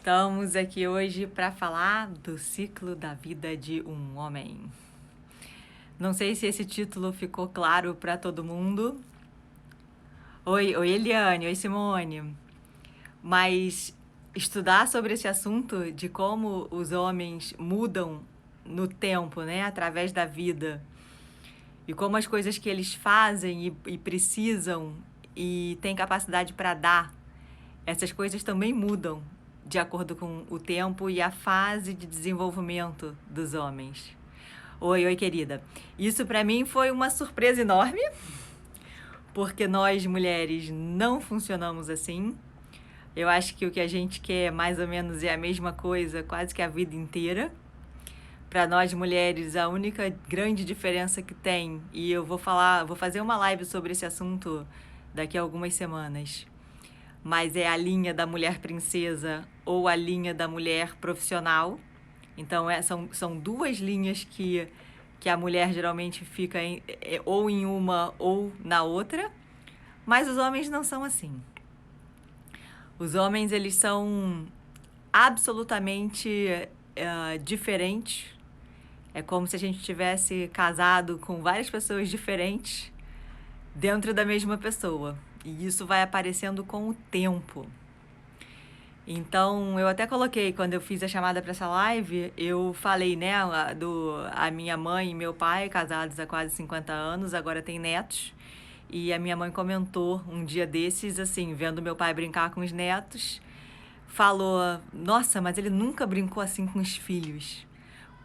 Estamos aqui hoje para falar do ciclo da vida de um homem. Não sei se esse título ficou claro para todo mundo. Oi, Eliane, oi, Simone. Mas estudar sobre esse assunto de como os homens mudam no tempo, né, através da vida, e como as coisas que eles fazem e precisam e têm capacidade para dar, essas coisas também mudam de acordo com o tempo e a fase de desenvolvimento dos homens. Oi, querida. Isso para mim foi uma surpresa enorme, porque nós mulheres não funcionamos assim. Eu acho que o que a gente quer mais ou menos é a mesma coisa quase que a vida inteira. Para nós mulheres, a única grande diferença que tem, e eu vou fazer uma live sobre esse assunto daqui a algumas semanas, mas é a linha da mulher princesa ou a linha da mulher profissional. Então, são duas linhas que a mulher geralmente fica ou em uma ou na outra, mas os homens não são assim. Os homens, eles são absolutamente diferentes. É como se a gente tivesse casado com várias pessoas diferentes dentro da mesma pessoa. E isso vai aparecendo com o tempo. Então, eu até coloquei, quando eu fiz a chamada para essa live, eu falei, né, a minha mãe e meu pai, casados há quase 50 anos, agora têm netos. E a minha mãe comentou um dia desses, assim, vendo meu pai brincar com os netos, falou, nossa, mas ele nunca brincou assim com os filhos.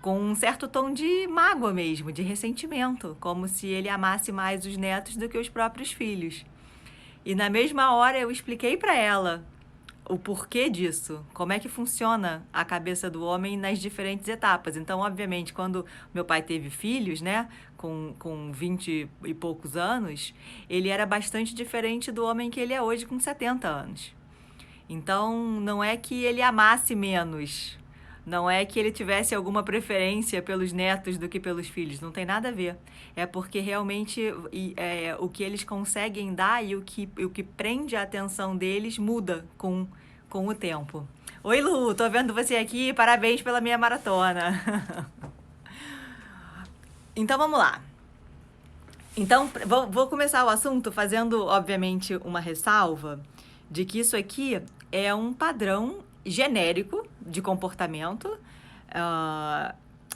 Com um certo tom de mágoa mesmo, de ressentimento, como se ele amasse mais os netos do que os próprios filhos. E na mesma hora eu expliquei para ela o porquê disso, como é que funciona a cabeça do homem nas diferentes etapas. Então, obviamente, quando meu pai teve filhos, né, com 20 e poucos anos, ele era bastante diferente do homem que ele é hoje com 70 anos. Então, não é que ele amasse menos, não é que ele tivesse alguma preferência pelos netos do que pelos filhos, não tem nada a ver. É porque realmente o que eles conseguem dar e o que prende a atenção deles muda com o tempo. Oi, Lu, tô vendo você aqui, parabéns pela minha maratona. Então, vamos lá. Então, vou começar o assunto fazendo, obviamente, uma ressalva de que isso aqui é um padrão genérico de comportamento.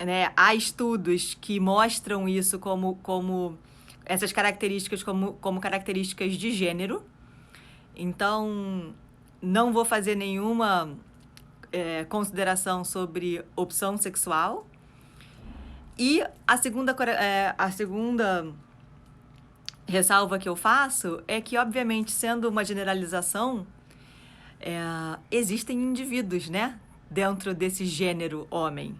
Né? Há estudos que mostram isso como essas características como características de gênero. Então, não vou fazer nenhuma consideração sobre opção sexual. E a segunda ressalva que eu faço é que, obviamente, sendo uma generalização, existem indivíduos, né, dentro desse gênero homem.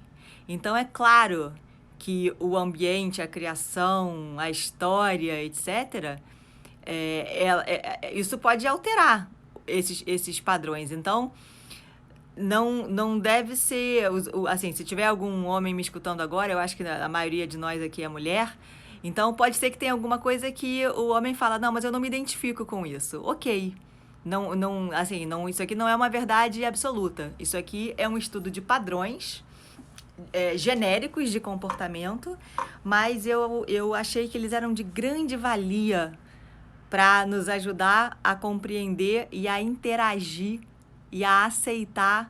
Então, é claro que o ambiente, a criação, a história, etc., isso pode alterar esses padrões. Então, não deve ser... Assim, se tiver algum homem me escutando agora, eu acho que a maioria de nós aqui é mulher, então pode ser que tenha alguma coisa que o homem fala, não, mas eu não me identifico com isso. Ok. Isso aqui não é uma verdade absoluta. Isso aqui é um estudo de padrões genéricos de comportamento, mas eu achei que eles eram de grande valia para nos ajudar a compreender e a interagir e a aceitar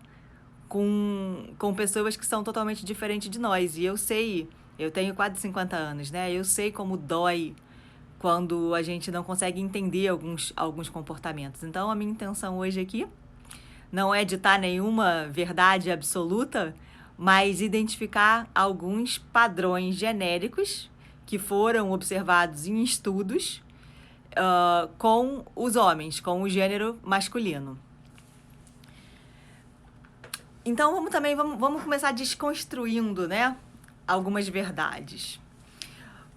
com pessoas que são totalmente diferentes de nós. E eu sei, eu tenho quase 50 anos, né? Eu sei como dói quando a gente não consegue entender alguns comportamentos. Então, a minha intenção hoje aqui não é ditar nenhuma verdade absoluta, mas identificar alguns padrões genéricos que foram observados em estudos com os homens, com o gênero masculino. Então, vamos começar desconstruindo, né, algumas verdades.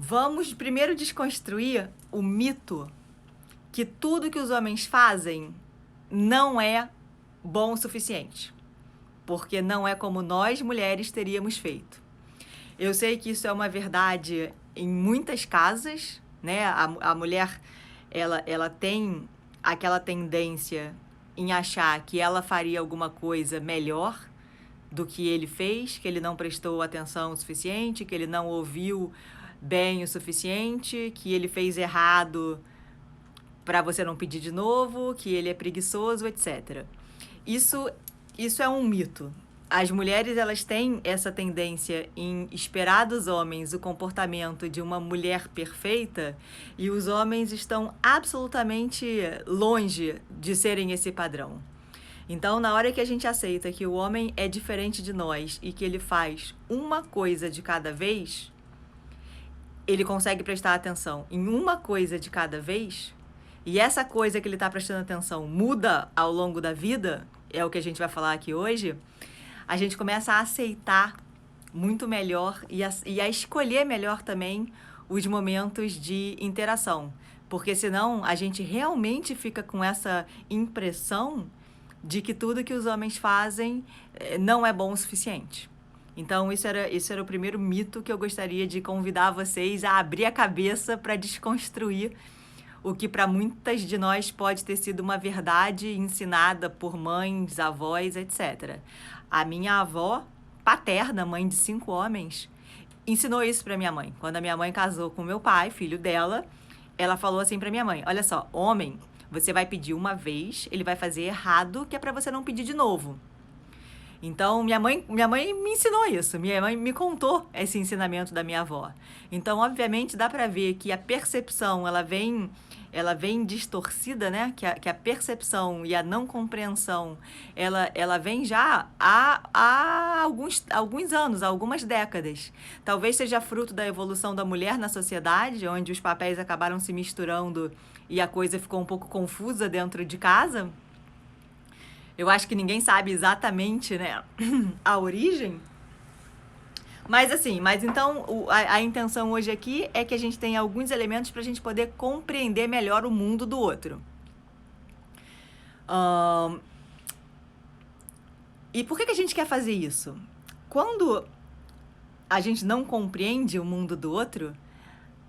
Vamos primeiro desconstruir o mito que tudo que os homens fazem não é bom o suficiente, porque não é como nós, mulheres, teríamos feito. Eu sei que isso é uma verdade em muitas casas, né? A mulher, ela tem aquela tendência em achar que ela faria alguma coisa melhor do que ele fez, que ele não prestou atenção o suficiente, que ele não ouviu bem o suficiente, que ele fez errado para você não pedir de novo, que ele é preguiçoso, etc. Isso é um mito. As mulheres, elas têm essa tendência em esperar dos homens o comportamento de uma mulher perfeita, e os homens estão absolutamente longe de serem esse padrão. Então, na hora que a gente aceita que o homem é diferente de nós e que ele faz uma coisa de cada vez, ele consegue prestar atenção em uma coisa de cada vez, e essa coisa que ele está prestando atenção muda ao longo da vida, é o que a gente vai falar aqui hoje, a gente começa a aceitar muito melhor e a escolher melhor também os momentos de interação. Porque senão a gente realmente fica com essa impressão de que tudo que os homens fazem não é bom o suficiente. Então, isso era o primeiro mito que eu gostaria de convidar vocês a abrir a cabeça para desconstruir o que para muitas de nós pode ter sido uma verdade ensinada por mães, avós, etc. A minha avó paterna, mãe de 5 homens, ensinou isso para minha mãe. Quando a minha mãe casou com meu pai, filho dela, ela falou assim para minha mãe: olha só, homem, você vai pedir uma vez, ele vai fazer errado, que é para você não pedir de novo. Então, minha mãe me ensinou isso, minha mãe me contou esse ensinamento da minha avó. Então, obviamente, dá para ver que a percepção, ela vem distorcida, né? Que a percepção e a não compreensão, ela vem já há alguns anos, há algumas décadas. Talvez seja fruto da evolução da mulher na sociedade, onde os papéis acabaram se misturando e a coisa ficou um pouco confusa dentro de casa. Eu acho que ninguém sabe exatamente, né, a origem. Mas então a intenção hoje aqui é que a gente tenha alguns elementos para a gente poder compreender melhor o mundo do outro. E por que a gente quer fazer isso? Quando a gente não compreende o mundo do outro,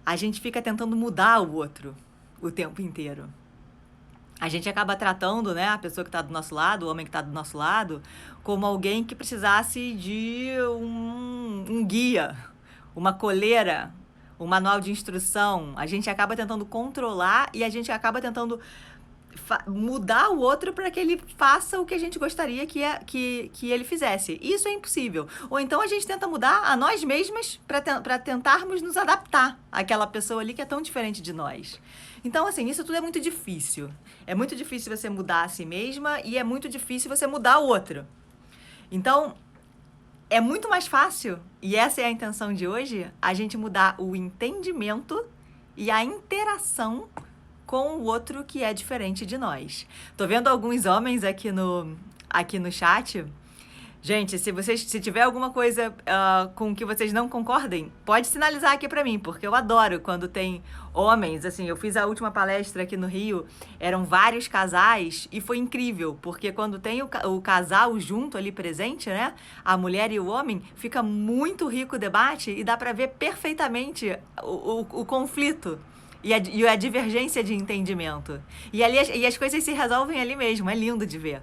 a gente fica tentando mudar o outro o tempo inteiro. A gente acaba tratando, né, a pessoa que está do nosso lado, o homem que está do nosso lado, como alguém que precisasse de um guia, uma coleira, um manual de instrução. A gente acaba tentando controlar e a gente acaba tentando mudar o outro para que ele faça o que a gente gostaria que ele fizesse. Isso é impossível. Ou então a gente tenta mudar a nós mesmas para tentarmos nos adaptar àquela pessoa ali que é tão diferente de nós. Então, assim, isso tudo é muito difícil. É muito difícil você mudar a si mesma e é muito difícil você mudar o outro. Então, é muito mais fácil, e essa é a intenção de hoje, a gente mudar o entendimento e a interação com o outro que é diferente de nós. Tô vendo alguns homens aqui no chat. Gente, se tiver alguma coisa com que vocês não concordem, pode sinalizar aqui pra mim, porque eu adoro quando tem homens. Assim, eu fiz a última palestra aqui no Rio, eram vários casais e foi incrível, porque quando tem o casal junto ali presente, né, a mulher e o homem, fica muito rico o debate e dá pra ver perfeitamente o conflito e a divergência de entendimento. E as coisas se resolvem ali mesmo, é lindo de ver.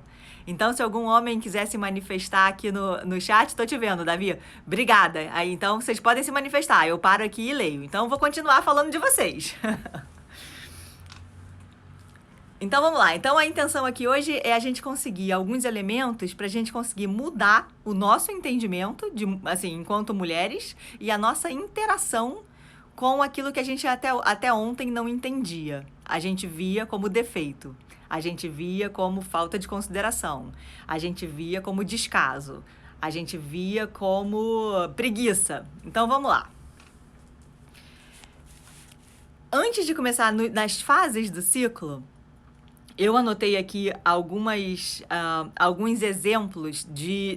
Então, se algum homem quiser se manifestar aqui no chat, tô te vendo, Davi. Obrigada. Aí, então, vocês podem se manifestar. Eu paro aqui e leio. Então, vou continuar falando de vocês. Então, vamos lá. Então, a intenção aqui hoje é a gente conseguir alguns elementos para a gente conseguir mudar o nosso entendimento, assim, enquanto mulheres, e a nossa interação com aquilo que a gente até ontem não entendia. A gente via como defeito. A gente via como falta de consideração, a gente via como descaso, a gente via como preguiça. Então, vamos lá. Antes de começar nas fases do ciclo, eu anotei aqui alguns exemplos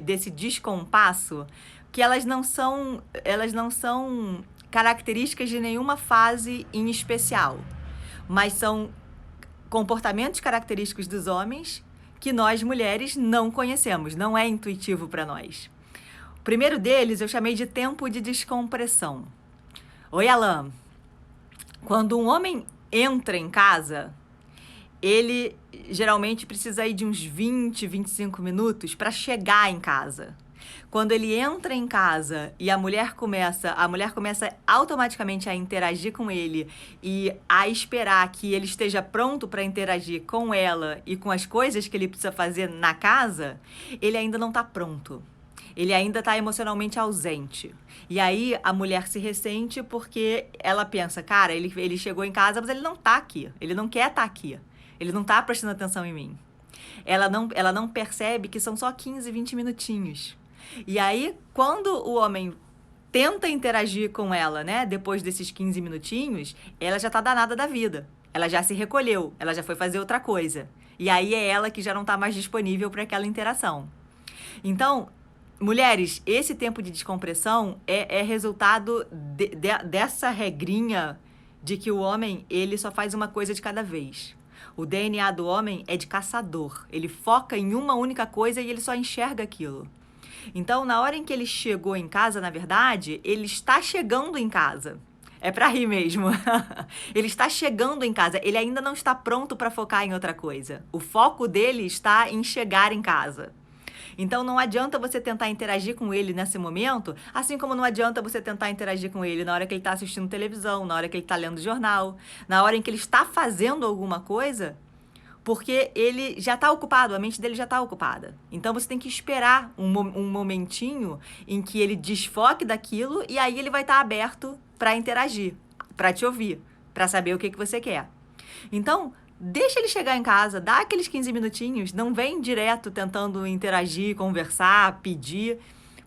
desse descompasso, que elas não são características de nenhuma fase em especial, mas são comportamentos característicos dos homens que nós, mulheres, não conhecemos, não é intuitivo para nós. O primeiro deles eu chamei de tempo de descompressão. Oi, Alan. Quando um homem entra em casa, ele geralmente precisa ir de uns 20, 25 minutos para chegar em casa. Quando ele entra em casa e a mulher começa automaticamente a interagir com ele e a esperar que ele esteja pronto para interagir com ela e com as coisas que ele precisa fazer na casa, ele ainda não está pronto. Ele ainda está emocionalmente ausente. E aí a mulher se ressente porque ela pensa, cara, ele chegou em casa, mas ele não está aqui. Ele não quer estar aqui. Ele não está prestando atenção em mim. Ela não percebe que são só 15, 20 minutinhos. E aí, quando o homem tenta interagir com ela, né, depois desses 15 minutinhos, ela já tá danada da vida. Ela já se recolheu, ela já foi fazer outra coisa. E aí é ela que já não tá mais disponível para aquela interação. Então, mulheres, esse tempo de descompressão é resultado dessa regrinha de que o homem, ele só faz uma coisa de cada vez. O DNA do homem é de caçador. Ele foca em uma única coisa e ele só enxerga aquilo. Então, na hora em que ele chegou em casa, na verdade, ele está chegando em casa. É pra rir mesmo. Ele está chegando em casa. Ele ainda não está pronto para focar em outra coisa. O foco dele está em chegar em casa. Então, não adianta você tentar interagir com ele nesse momento, assim como não adianta você tentar interagir com ele na hora que ele está assistindo televisão, na hora que ele está lendo jornal, na hora em que ele está fazendo alguma coisa, porque ele já está ocupado, a mente dele já está ocupada. Então, você tem que esperar um momentinho em que ele desfoque daquilo e aí ele vai estar aberto para interagir, para te ouvir, para saber o que você quer. Então, deixa ele chegar em casa, dá aqueles 15 minutinhos, não vem direto tentando interagir, conversar, pedir,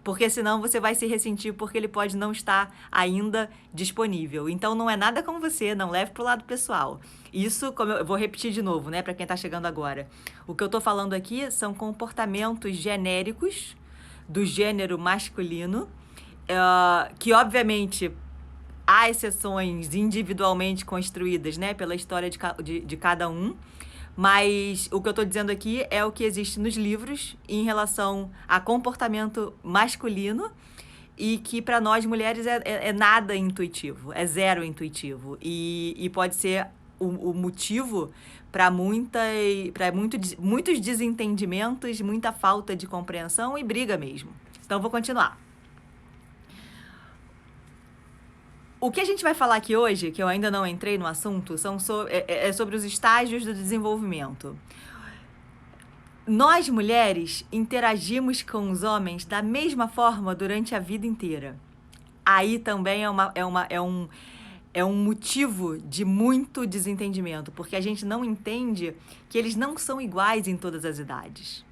porque senão você vai se ressentir porque ele pode não estar ainda disponível. Então, não é nada com você, não leve para o lado pessoal. Isso, como eu vou repetir de novo, né, para quem está chegando agora. O que eu estou falando aqui são comportamentos genéricos do gênero masculino, que obviamente há exceções individualmente construídas, né, pela história de cada um, mas o que eu estou dizendo aqui é o que existe nos livros em relação a comportamento masculino e que para nós mulheres é nada intuitivo, é zero intuitivo e pode ser o motivo para muitos desentendimentos, muita falta de compreensão e briga mesmo. Então, vou continuar. O que a gente vai falar aqui hoje, que eu ainda não entrei no assunto, é sobre os estágios do desenvolvimento. Nós, mulheres, interagimos com os homens da mesma forma durante a vida inteira. Aí também é um motivo de muito desentendimento, porque a gente não entende que eles não são iguais em todas as idades.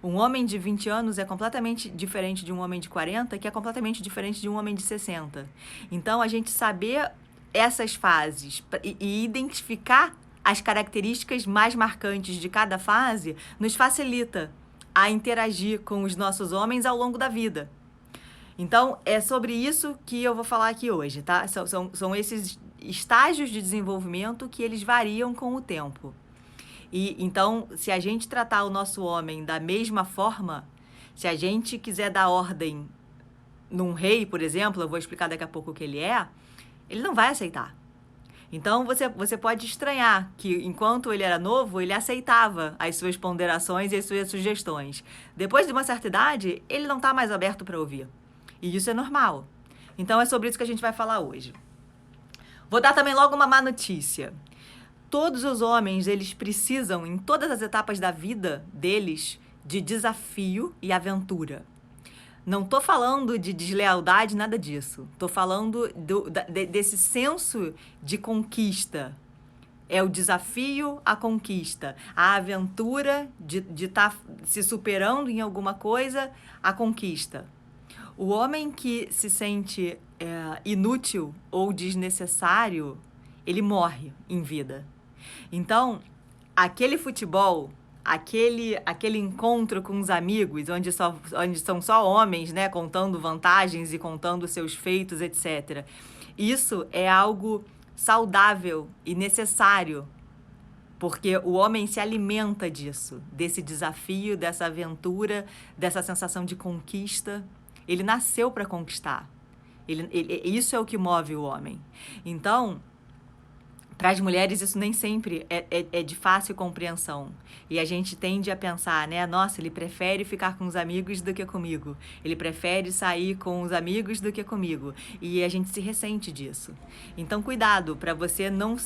Um homem de 20 anos é completamente diferente de um homem de 40, que é completamente diferente de um homem de 60. Então, a gente saber essas fases e identificar as características mais marcantes de cada fase nos facilita a interagir com os nossos homens ao longo da vida. Então, é sobre isso que eu vou falar aqui hoje, tá? São esses estágios de desenvolvimento que eles variam com o tempo. E então, se a gente tratar o nosso homem da mesma forma, se a gente quiser dar ordem num rei, por exemplo, eu vou explicar daqui a pouco o que ele não vai aceitar. Então, você pode estranhar que, enquanto ele era novo, ele aceitava as suas ponderações e as suas sugestões. Depois de uma certa idade, ele não está mais aberto para ouvir. E isso é normal. Então, é sobre isso que a gente vai falar hoje. Vou dar também logo uma má notícia. Todos os homens, eles precisam, em todas as etapas da vida deles, de desafio e aventura. Não estou falando de deslealdade, nada disso. Estou falando desse senso de conquista. É o desafio, a conquista. A aventura de estar se superando em alguma coisa, a conquista. O homem que se sente inútil ou desnecessário, ele morre em vida. Então, aquele futebol, aquele encontro com os amigos, onde são só homens, né, contando vantagens e contando seus feitos, etc. Isso é algo saudável e necessário, porque o homem se alimenta disso, desse desafio, dessa aventura, dessa sensação de conquista. Ele nasceu para conquistar. Isso é o que move o homem. Então, Para as mulheres, isso nem sempre é de fácil compreensão. E a gente tende a pensar, né? Nossa, ele prefere ficar com os amigos do que comigo. Ele prefere sair com os amigos do que comigo. E a gente se ressente disso. Então, cuidado para você não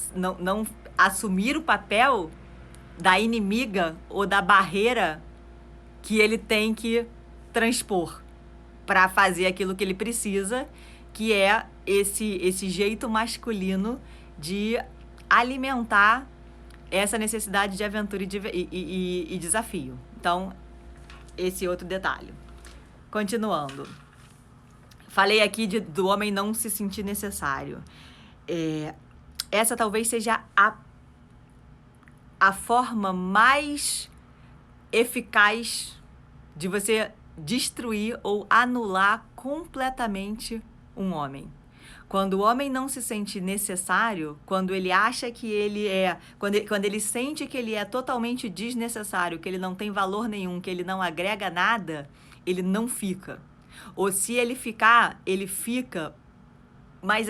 assumir o papel da inimiga ou da barreira que ele tem que transpor para fazer aquilo que ele precisa, que é esse jeito masculino de alimentar essa necessidade de aventura e desafio. Então, esse outro detalhe. Continuando. Falei aqui do homem não se sentir necessário. Essa talvez seja a forma mais eficaz de você destruir ou anular completamente um homem. Quando o homem não se sente necessário, quando ele acha que ele quando ele sente que ele é totalmente desnecessário, que ele não tem valor nenhum, que ele não agrega nada, ele não fica. Ou se ele ficar, ele fica, mas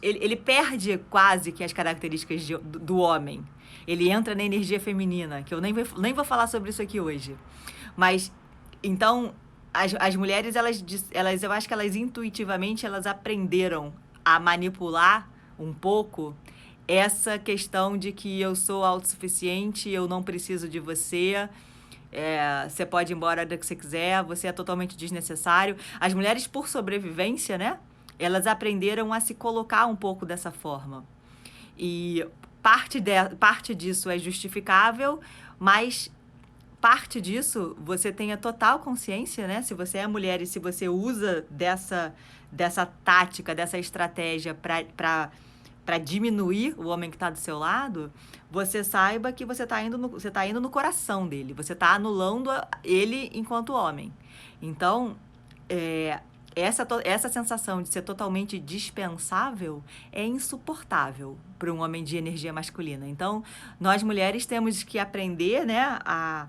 ele perde quase que as características do homem. Ele entra na energia feminina, que eu nem vou falar sobre isso aqui hoje. Mas, então, as mulheres, elas, eu acho que elas intuitivamente, elas aprenderam a manipular um pouco essa questão de que eu sou autossuficiente, eu não preciso de você, você pode ir embora da que você quiser, você é totalmente desnecessário. As mulheres, por sobrevivência, né, elas aprenderam a se colocar um pouco dessa forma. E parte disso é justificável, mas parte disso, você tenha total consciência, né? Se você é mulher e se você usa dessa tática, dessa estratégia para diminuir o homem que está do seu lado, você saiba que você está indo no coração dele, você está anulando ele enquanto homem. Então, essa sensação de ser totalmente dispensável é insuportável para um homem de energia masculina. Então, nós mulheres temos que aprender, né, a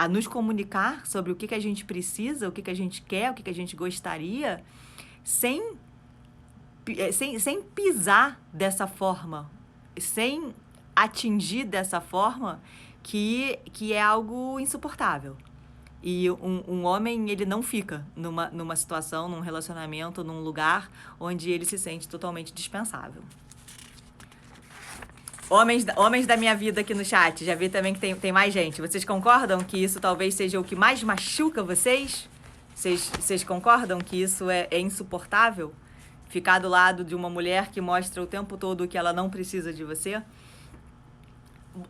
nos comunicar sobre o que a gente precisa, o que a gente quer, o que a gente gostaria, sem pisar dessa forma, sem atingir dessa forma, que é algo insuportável. E um homem, ele não fica numa situação, num relacionamento, num lugar onde ele se sente totalmente dispensável. Homens da minha vida aqui no chat, já vi também que tem mais gente. Vocês concordam que isso talvez seja o que mais machuca vocês? Vocês concordam que isso é insuportável? Ficar do lado de uma mulher que mostra o tempo todo que ela não precisa de você?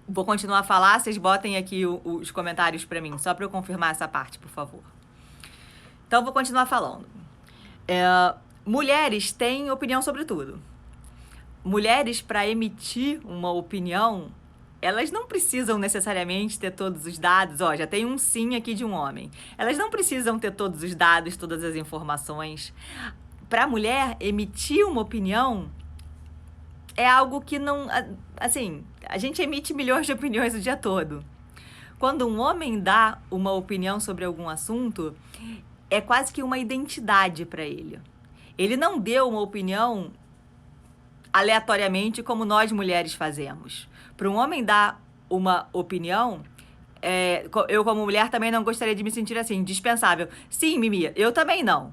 Vou continuar a falar, vocês botem aqui os comentários para mim, só para eu confirmar essa parte, por favor. Então, vou continuar falando. Mulheres têm opinião sobre tudo. Mulheres, para emitir uma opinião, elas não precisam necessariamente ter todos os dados. Já tem um sim aqui de um homem. Elas não precisam ter todos os dados, todas as informações. Para a mulher, emitir uma opinião é algo que não... Assim, a gente emite milhões de opiniões o dia todo. Quando um homem dá uma opinião sobre algum assunto, é quase que uma identidade para ele. Ele não deu uma opinião aleatoriamente como nós mulheres fazemos. Para um homem dar uma opinião, eu como mulher também não gostaria de me sentir assim, dispensável. Sim, Mimi, eu também não.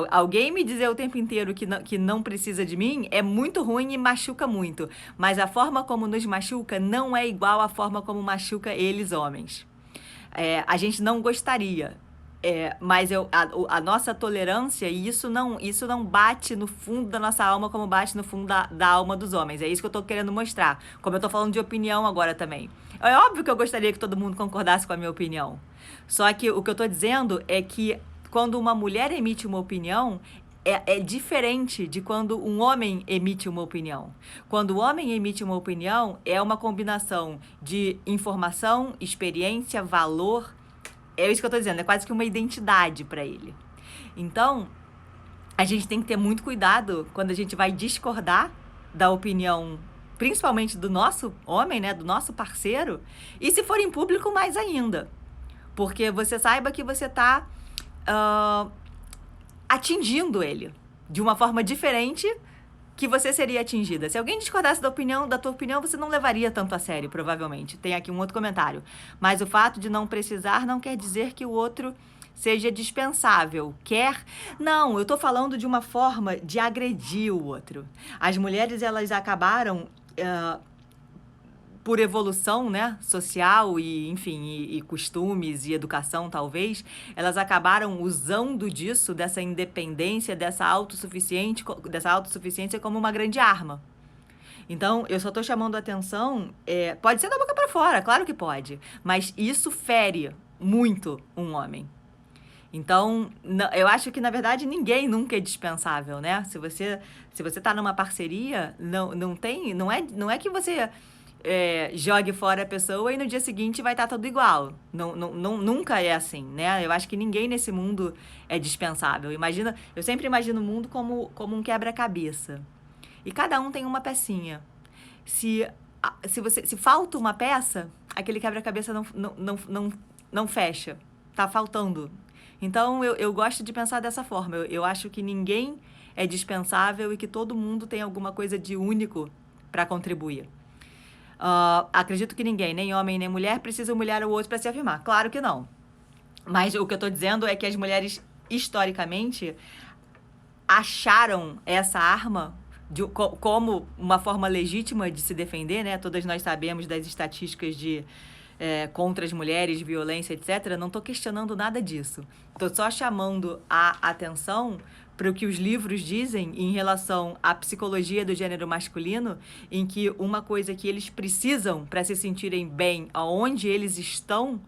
Alguém me dizer o tempo inteiro que não precisa de mim é muito ruim e machuca muito. Mas a forma como nos machuca não é igual à forma como machuca eles, homens. A gente não gostaria. Mas a nossa tolerância, e isso não bate no fundo da nossa alma como bate no fundo da alma dos homens. É isso que eu tô querendo mostrar. Como eu tô falando de opinião agora também. É óbvio que eu gostaria que todo mundo concordasse com a minha opinião. Só que o que eu tô dizendo é que quando uma mulher emite uma opinião, é diferente de quando um homem emite uma opinião. Quando o homem emite uma opinião, é uma combinação de informação, experiência, valor. É isso que eu tô dizendo, é quase que uma identidade para ele. Então, a gente tem que ter muito cuidado quando a gente vai discordar da opinião, principalmente do nosso homem, né, do nosso parceiro, e se for em público, mais ainda. Porque você saiba que você tá atingindo ele de uma forma diferente que você seria atingida. Se alguém discordasse da tua opinião, você não levaria tanto a sério, provavelmente. Tem aqui um outro comentário. Mas o fato de não precisar não quer dizer que o outro seja dispensável. Não, eu tô falando de uma forma de agredir o outro. As mulheres, elas acabaram... por evolução, né, social e, enfim, e costumes e educação, talvez, elas acabaram usando disso, dessa independência, dessa autossuficiência como uma grande arma. Então, eu só estou chamando a atenção, pode ser da boca para fora, claro que pode, mas isso fere muito um homem. Então, eu acho que, na verdade, ninguém nunca é dispensável, né? Se você tá numa parceria, não é que você... jogue fora a pessoa e no dia seguinte vai estar tudo igual. Nunca é assim, né? Eu acho que ninguém nesse mundo é dispensável. Eu sempre imagino o mundo como um quebra-cabeça. E cada um tem uma pecinha. Se falta uma peça, aquele quebra-cabeça não fecha. Tá faltando. Então, eu gosto de pensar dessa forma. Eu acho que ninguém é dispensável e que todo mundo tem alguma coisa de único para contribuir. Acredito que ninguém, nem homem nem mulher, precisa humilhar o outro para se afirmar. Claro que não. Mas o que eu estou dizendo é que as mulheres, historicamente, acharam essa arma como uma forma legítima de se defender, né? Todas nós sabemos das estatísticas contra as mulheres, violência, etc. Não estou questionando nada disso. Estou só chamando a atenção para o que os livros dizem em relação à psicologia do gênero masculino, em que uma coisa que eles precisam para se sentirem bem aonde eles estão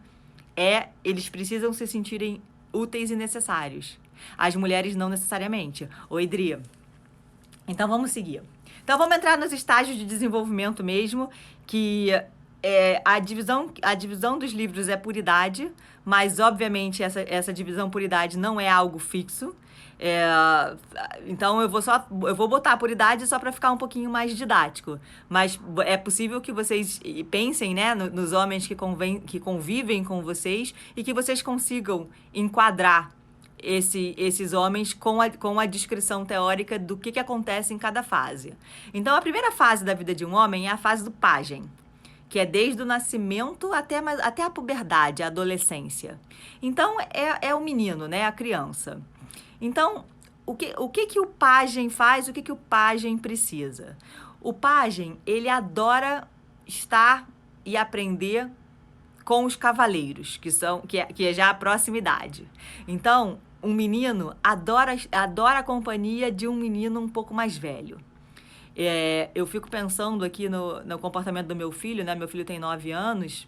eles precisam se sentirem úteis e necessários. As mulheres não necessariamente. Oi, Dri. Então, vamos seguir. Então, vamos entrar nos estágios de desenvolvimento mesmo, que a divisão dos livros é por idade, mas, obviamente, essa divisão por idade não é algo fixo. Então, eu vou botar por idade só para ficar um pouquinho mais didático. Mas é possível que vocês pensem, né, nos homens que convivem com vocês e que vocês consigam enquadrar esses homens com a descrição teórica do que acontece em cada fase. Então, a primeira fase da vida de um homem é a fase do pajem, que é desde o nascimento até a puberdade, a adolescência. Então, é o menino, né, a criança. Então, o que o pajem faz, o que o pajem precisa? O pajem, ele adora estar e aprender com os cavaleiros, que é já a proximidade. Então, um menino adora a companhia de um menino um pouco mais velho. Eu fico pensando aqui no comportamento do meu filho, né? Meu filho tem 9 anos.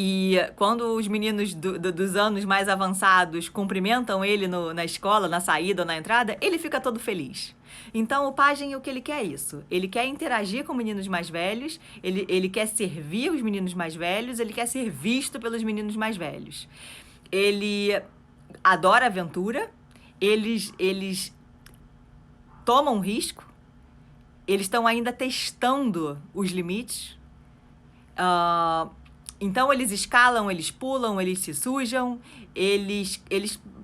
E quando os meninos dos anos mais avançados cumprimentam ele na escola, na saída ou na entrada, ele fica todo feliz. Então, o pajem, o que ele quer é isso. Ele quer interagir com meninos mais velhos, ele quer servir os meninos mais velhos, ele quer ser visto pelos meninos mais velhos. Ele adora aventura, eles tomam risco, eles estão ainda testando os limites. Então, eles escalam, eles pulam, eles se sujam, eles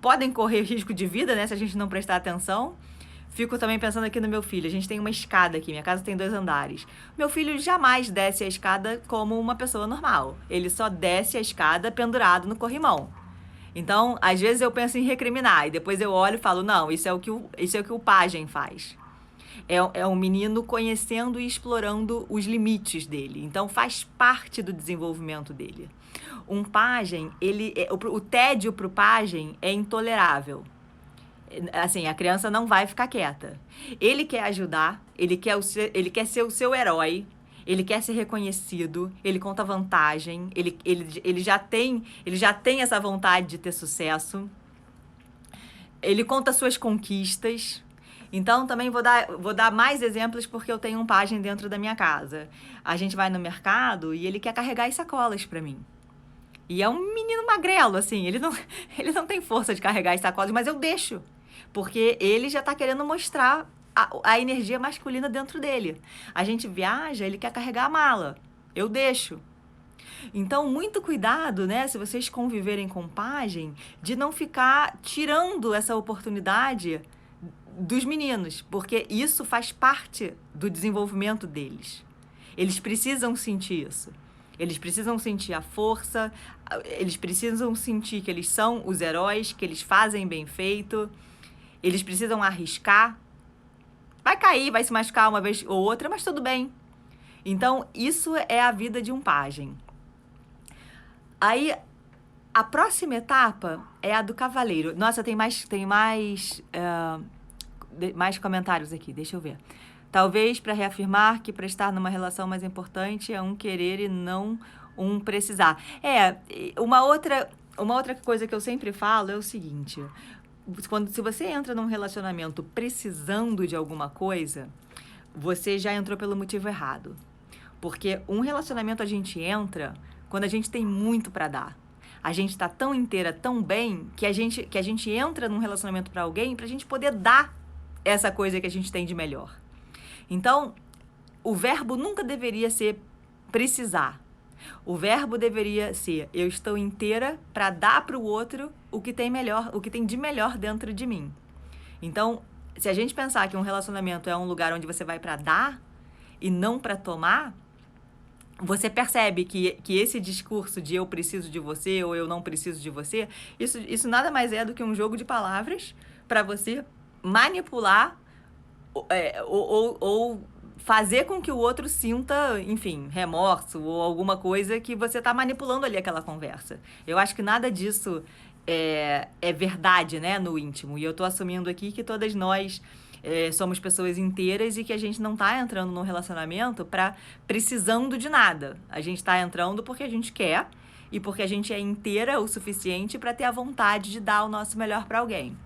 podem correr risco de vida, né, se a gente não prestar atenção. Fico também pensando aqui no meu filho. A gente tem uma escada aqui, minha casa tem 2 andares. Meu filho jamais desce a escada como uma pessoa normal. Ele só desce a escada pendurado no corrimão. Então, às vezes eu penso em recriminar, e depois eu olho e falo, não, isso é o que o pajem faz. É um menino conhecendo e explorando os limites dele. Então, faz parte do desenvolvimento dele. Um pajem, o tédio para o pajem é intolerável. Assim, a criança não vai ficar quieta. Ele quer ajudar, ele quer ser o seu herói, ele quer ser reconhecido, ele conta vantagem, ele já tem essa vontade de ter sucesso. Ele conta suas conquistas. Então, também vou dar mais exemplos porque eu tenho um pajem dentro da minha casa. A gente vai no mercado e ele quer carregar as sacolas para mim. E é um menino magrelo, assim, ele não tem força de carregar as sacolas, mas eu deixo. Porque ele já tá querendo mostrar a energia masculina dentro dele. A gente viaja, ele quer carregar a mala. Eu deixo. Então, muito cuidado, né, se vocês conviverem com pajem, de não ficar tirando essa oportunidade dos meninos, porque isso faz parte do desenvolvimento deles. Eles precisam sentir isso. Eles precisam sentir a força, eles precisam sentir que eles são os heróis, que eles fazem bem feito, eles precisam arriscar. Vai cair, vai se machucar uma vez ou outra, mas tudo bem. Então, isso é a vida de um pajem. Aí, a próxima etapa é a do cavaleiro. Nossa, tem mais comentários aqui, deixa eu ver. Talvez para reafirmar que para estar numa relação mais importante é um querer e não um precisar. Uma outra coisa que eu sempre falo é o seguinte: se você entra num relacionamento precisando de alguma coisa, você já entrou pelo motivo errado. Porque um relacionamento a gente entra quando a gente tem muito para dar. A gente tá tão inteira, tão bem, que a gente entra num relacionamento para alguém pra gente poder dar essa coisa que a gente tem de melhor. Então, o verbo nunca deveria ser precisar. O verbo deveria ser: eu estou inteira para dar para o outro o que tem de melhor dentro de mim. Então, se a gente pensar que um relacionamento é um lugar onde você vai para dar e não para tomar, você percebe que esse discurso de eu preciso de você ou eu não preciso de você, isso nada mais é do que um jogo de palavras para você manipular ou fazer com que o outro sinta, enfim, remorso ou alguma coisa que você está manipulando ali aquela conversa. Eu acho que nada disso é verdade, né, no íntimo. E eu estou assumindo aqui que todas nós somos pessoas inteiras e que a gente não está entrando num relacionamento precisando de nada. A gente está entrando porque a gente quer e porque a gente é inteira o suficiente para ter a vontade de dar o nosso melhor para alguém.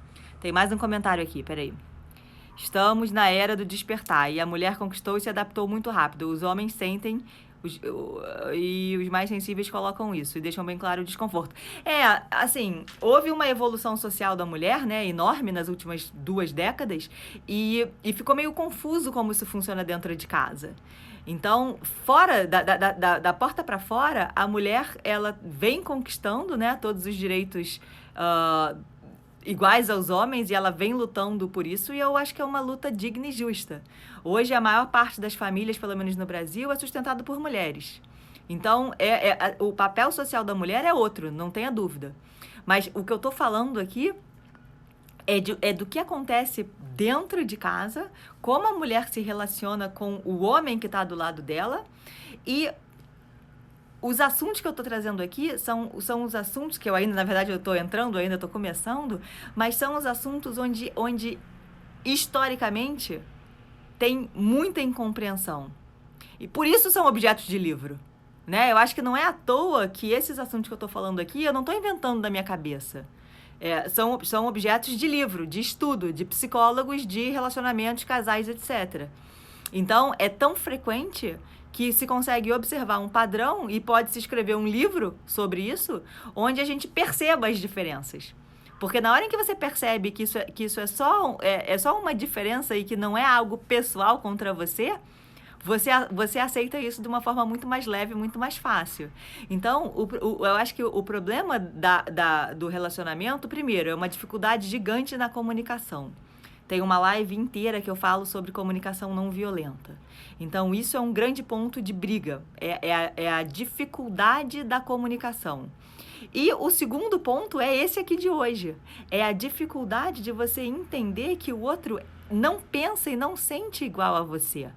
Tem mais um comentário aqui, peraí. Estamos na era do despertar e a mulher conquistou e se adaptou muito rápido. Os homens sentem e os mais sensíveis colocam isso e deixam bem claro o desconforto. Assim, houve uma evolução social da mulher, né, enorme nas últimas 2 décadas e ficou meio confuso como isso funciona dentro de casa. Então, fora da porta para fora, a mulher, ela vem conquistando, né, todos os direitos iguais aos homens e ela vem lutando por isso e eu acho que é uma luta digna e justa. Hoje, a maior parte das famílias, pelo menos no Brasil, é sustentado por mulheres. Então, o papel social da mulher é outro, não tenha dúvida. Mas o que eu estou falando aqui é do que acontece dentro de casa, como a mulher se relaciona com o homem que está do lado dela e os assuntos que eu estou trazendo aqui são os assuntos que eu ainda, na verdade, eu estou entrando, ainda estou começando, mas são os assuntos onde historicamente, tem muita incompreensão. E por isso são objetos de livro, né? Eu acho que não é à toa que esses assuntos que eu estou falando aqui, eu não estou inventando da minha cabeça. São objetos de livro, de estudo, de psicólogos, de relacionamentos, casais, etc. Então, é tão frequente que se consegue observar um padrão e pode-se escrever um livro sobre isso, onde a gente perceba as diferenças. Porque na hora em que você percebe que isso é só uma diferença e que não é algo pessoal contra você aceita isso de uma forma muito mais leve, muito mais fácil. Então, eu acho que o problema do relacionamento, primeiro, é uma dificuldade gigante na comunicação. Tem uma live inteira que eu falo sobre comunicação não violenta. Então, isso é um grande ponto de briga. É a dificuldade da comunicação. E o segundo ponto é esse aqui de hoje. É a dificuldade de você entender que o outro não pensa e não sente igual a você.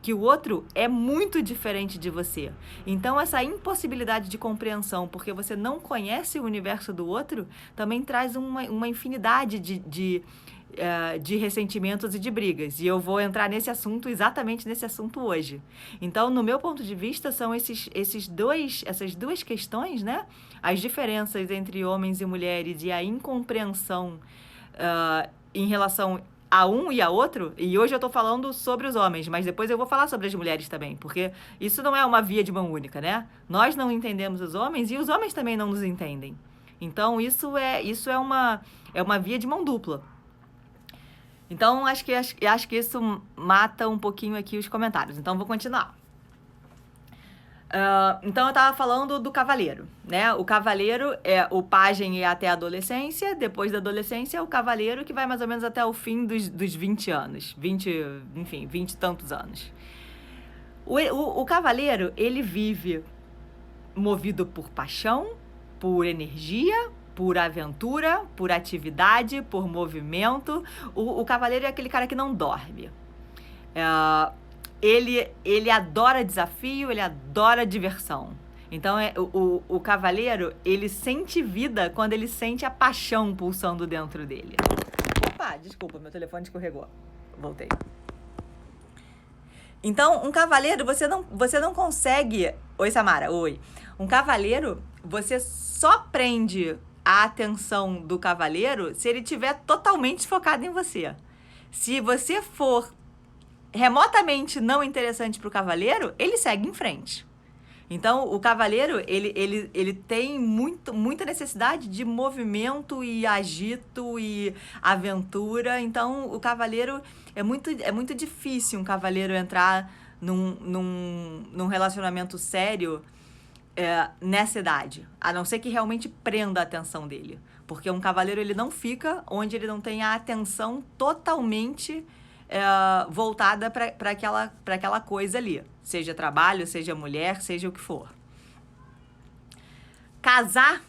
Que o outro é muito diferente de você. Então, essa impossibilidade de compreensão, porque você não conhece o universo do outro, também traz uma infinidade de ressentimentos e de brigas. E eu vou entrar exatamente nesse assunto hoje. Então, no meu ponto de vista, são essas duas questões, né? As diferenças entre homens e mulheres e a incompreensão em relação a um e a outro, e hoje eu estou falando sobre os homens, mas depois eu vou falar sobre as mulheres também, porque isso não é uma via de mão única, né? Nós não entendemos os homens e os homens também não nos entendem. Então, isso é uma via de mão dupla. Então, acho que isso mata um pouquinho aqui os comentários. Então, vou continuar. Então eu tava falando do cavaleiro, né? O cavaleiro é o pajem até a adolescência, depois da adolescência é o cavaleiro que vai mais ou menos até o fim dos 20 anos, 20, enfim, 20 e tantos anos. O cavaleiro, ele vive movido por paixão, por energia, por aventura, por atividade, por movimento. O cavaleiro é aquele cara que não dorme. Ele adora desafio, ele adora diversão. Então, o cavaleiro, ele sente vida quando ele sente a paixão pulsando dentro dele. Opa, desculpa, meu telefone escorregou. Voltei. Então, um cavaleiro, você não consegue... Oi, Samara, oi. Um cavaleiro, você só prende a atenção do cavaleiro se ele estiver totalmente focado em você. Se você for remotamente não interessante para o cavaleiro, ele segue em frente. Então, o cavaleiro, ele tem muita necessidade de movimento e agito e aventura. Então, o cavaleiro, é muito difícil um cavaleiro entrar num relacionamento sério nessa idade. A não ser que realmente prenda a atenção dele. Porque um cavaleiro, ele não fica onde ele não tem a atenção totalmente voltada para aquela coisa ali. Seja trabalho, seja mulher, seja o que for. Casar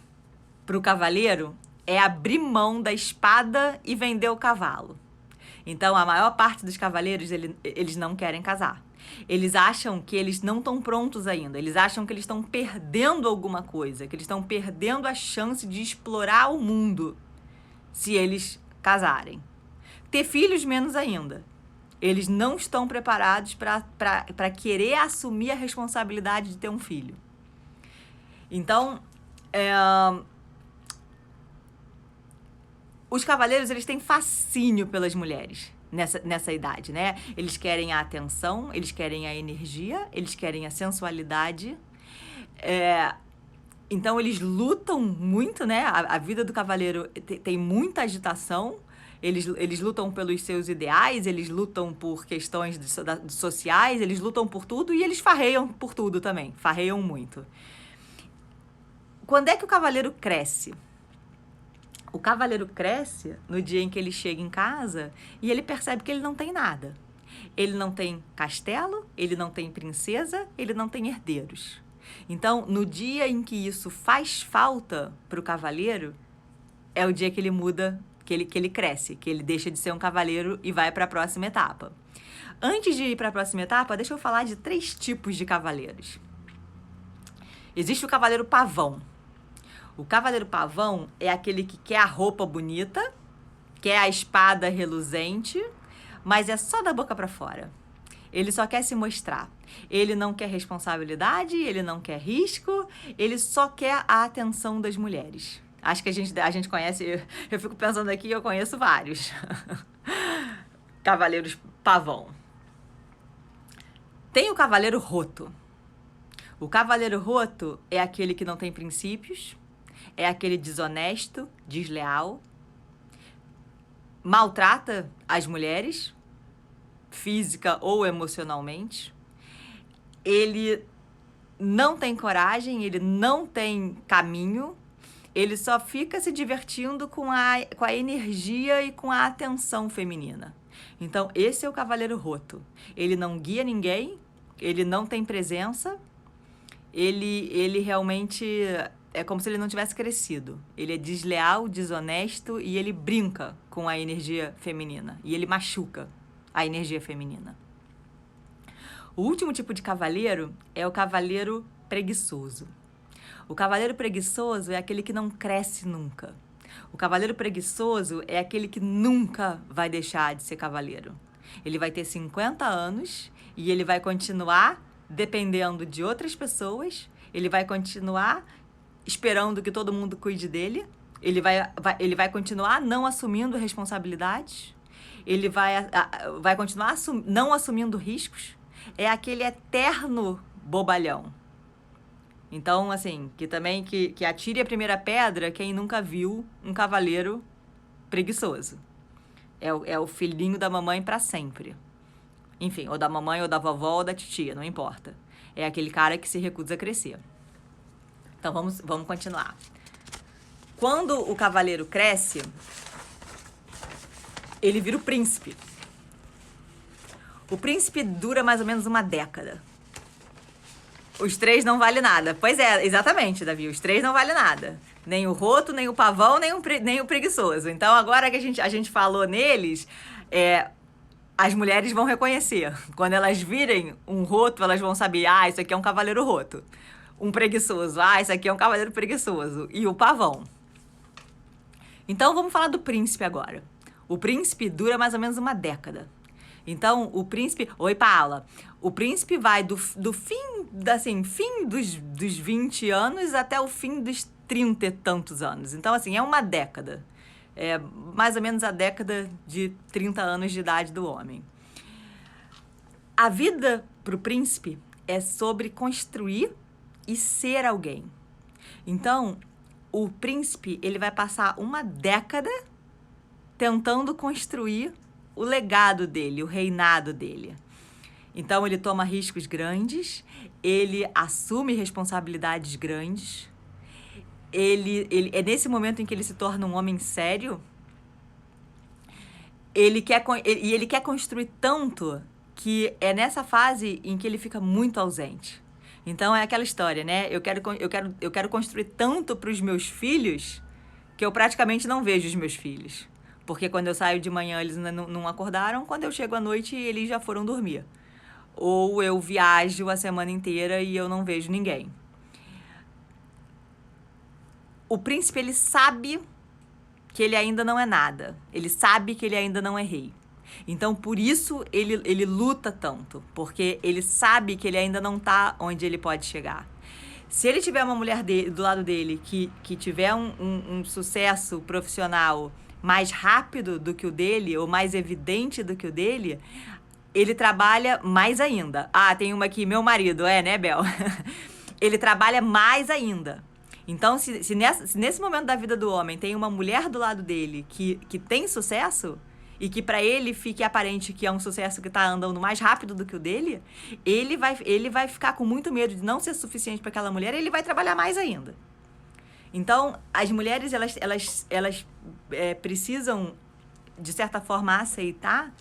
para o cavaleiro é abrir mão da espada e vender o cavalo. Então, a maior parte dos cavaleiros, eles não querem casar. Eles acham que eles não estão prontos ainda. Eles acham que eles estão perdendo alguma coisa, que eles estão perdendo a chance de explorar o mundo se eles casarem. Ter filhos, menos ainda. Eles não estão preparados para querer assumir a responsabilidade de ter um filho. Então, os cavaleiros, eles têm fascínio pelas mulheres nessa idade, né? Eles querem a atenção, eles querem a energia, eles querem a sensualidade. Então, eles lutam muito, né? A vida do cavaleiro tem muita agitação. Eles lutam pelos seus ideais, eles lutam por questões sociais, eles lutam por tudo e eles farreiam por tudo também. Farreiam muito. Quando é que o cavaleiro cresce? O cavaleiro cresce no dia em que ele chega em casa e ele percebe que ele não tem nada. Ele não tem castelo, ele não tem princesa, ele não tem herdeiros. Então, no dia em que isso faz falta para o cavaleiro, é o dia que ele muda, que ele cresce, que ele deixa de ser um cavaleiro e vai para a próxima etapa. Antes de ir para a próxima etapa, deixa eu falar de 3 tipos de cavaleiros. Existe o cavaleiro pavão. O cavaleiro pavão é aquele que quer a roupa bonita, quer a espada reluzente, mas é só da boca para fora. Ele só quer se mostrar. Ele não quer responsabilidade, ele não quer risco, ele só quer a atenção das mulheres. Acho que a gente conhece, eu fico pensando aqui, eu conheço vários cavaleiros pavão. Tem o cavaleiro roto. O cavaleiro roto é aquele que não tem princípios, é aquele desonesto, desleal, maltrata as mulheres, física ou emocionalmente. Ele não tem coragem, ele não tem caminho, ele só fica se divertindo com a energia e com a atenção feminina. Então, esse é o cavaleiro roto. Ele não guia ninguém, ele não tem presença, ele realmente é como se ele não tivesse crescido. Ele é desleal, desonesto e ele brinca com a energia feminina. E ele machuca a energia feminina. O último tipo de cavaleiro é o cavaleiro preguiçoso. O cavaleiro preguiçoso é aquele que não cresce nunca. O cavaleiro preguiçoso é aquele que nunca vai deixar de ser cavaleiro. Ele vai ter 50 anos e ele vai continuar dependendo de outras pessoas, ele vai continuar esperando que todo mundo cuide dele, ele vai continuar não assumindo responsabilidades, ele vai continuar não assumindo riscos. É aquele eterno bobalhão. Então, assim, que atire a primeira pedra quem nunca viu um cavaleiro preguiçoso. É o filhinho da mamãe para sempre. Enfim, ou da mamãe, ou da vovó, ou da titia, não importa. É aquele cara que se recusa a crescer. Então vamos continuar. Quando o cavaleiro cresce, ele vira o príncipe. O príncipe dura mais ou menos uma década. Os 3 não valem nada. Pois é, exatamente, Davi. Os 3 não valem nada. Nem o roto, nem o pavão, nem o preguiçoso. Então, agora que a gente falou neles, as mulheres vão reconhecer. Quando elas virem um roto, elas vão saber, isso aqui é um cavaleiro roto. Um preguiçoso, isso aqui é um cavaleiro preguiçoso. E o pavão. Então, vamos falar do príncipe agora. O príncipe dura mais ou menos uma década. Então, o príncipe... Oi, Paula. O príncipe vai do fim dos 20 anos até o fim dos 30 e tantos anos. Então, assim, é uma década. É mais ou menos a década de 30 anos de idade do homem. A vida para o príncipe é sobre construir e ser alguém. Então, o príncipe, ele vai passar uma década tentando construir o legado dele, o reinado dele. Então, ele toma riscos grandes, ele assume responsabilidades grandes, ele é nesse momento em que ele se torna um homem sério, ele quer construir tanto que é nessa fase em que ele fica muito ausente. Então, é aquela história, né? Eu quero construir tanto para os meus filhos que eu praticamente não vejo os meus filhos. Porque quando eu saio de manhã, eles ainda não acordaram. Quando eu chego à noite, eles já foram dormir. Ou eu viajo a semana inteira e eu não vejo ninguém. O príncipe, ele sabe que ele ainda não é nada. Ele sabe que ele ainda não é rei. Então, por isso, ele luta tanto. Porque ele sabe que ele ainda não está onde ele pode chegar. Se ele tiver uma mulher do lado dele que tiver um sucesso profissional mais rápido do que o dele, ou mais evidente do que o dele, ele trabalha mais ainda. Tem uma aqui, meu marido, né, Bel? Ele trabalha mais ainda. Então, se nesse momento da vida do homem tem uma mulher do lado dele que tem sucesso, e que para ele fique aparente que é um sucesso que está andando mais rápido do que o dele, ele vai ficar com muito medo de não ser suficiente para aquela mulher, e ele vai trabalhar mais ainda. Então, as mulheres, elas precisam, de certa forma, aceitar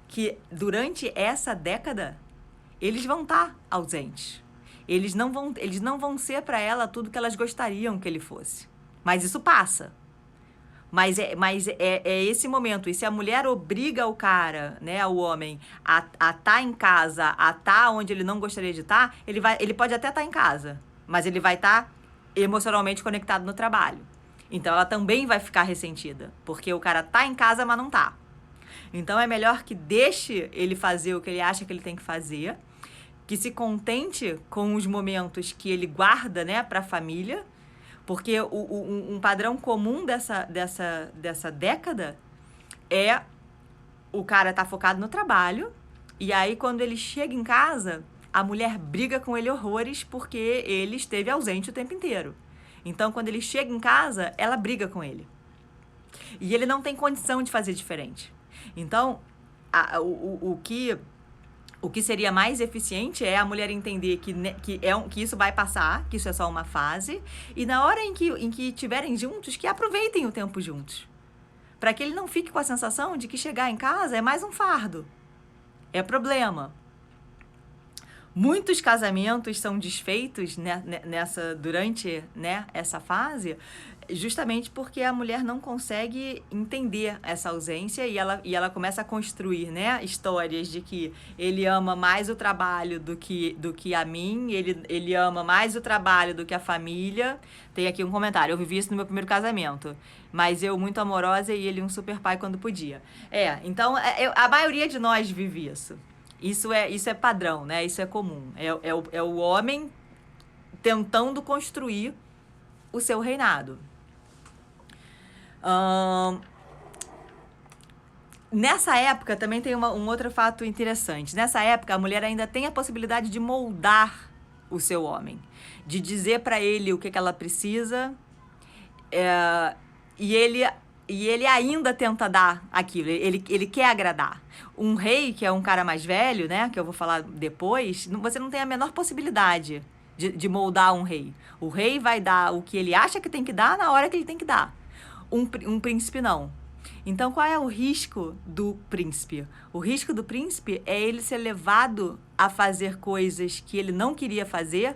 que durante essa década, eles vão estar ausentes. Eles não vão ser para ela tudo que elas gostariam que ele fosse. Mas isso passa. Mas é esse momento. E se a mulher obriga o cara, né, o homem, a estar em casa, a estar onde ele não gostaria de estar, ele pode até estar em casa, mas ele vai estar emocionalmente conectado no trabalho. Então, ela também vai ficar ressentida, porque o cara tá em casa, mas não tá. Então, é melhor que deixe ele fazer o que ele acha que ele tem que fazer, que se contente com os momentos que ele guarda, né, para a família, porque um padrão comum dessa década é o cara tá focado no trabalho, e aí, quando ele chega em casa, a mulher briga com ele horrores porque ele esteve ausente o tempo inteiro. Então, quando ele chega em casa, ela briga com ele. E ele não tem condição de fazer diferente. Então, o que seria mais eficiente é a mulher entender que isso vai passar, que isso é só uma fase, e na hora em que estiverem juntos, que aproveitem o tempo juntos. Para que ele não fique com a sensação de que chegar em casa é mais um fardo. É problema. Muitos casamentos são desfeitos durante, né, essa fase, justamente porque a mulher não consegue entender essa ausência e ela começa a construir, né, histórias de que ele ama mais o trabalho do que a mim, ele ama mais o trabalho do que a família. Tem aqui um comentário: eu vivi isso no meu primeiro casamento, mas eu muito amorosa e ele um super pai quando podia. Então a maioria de nós vive isso. Isso é padrão, né? Isso é comum. É o homem tentando construir o seu reinado. Nessa época, também tem um outro fato interessante. Nessa época, a mulher ainda tem a possibilidade de moldar o seu homem. De dizer para ele o que ela precisa. E e ele ainda tenta dar aquilo, ele quer agradar. Um rei, que é um cara mais velho, né, que eu vou falar depois, você não tem a menor possibilidade de moldar um rei. O rei vai dar o que ele acha que tem que dar na hora que ele tem que dar. Um príncipe não. Então, qual é o risco do príncipe? O risco do príncipe é ele ser levado a fazer coisas que ele não queria fazer,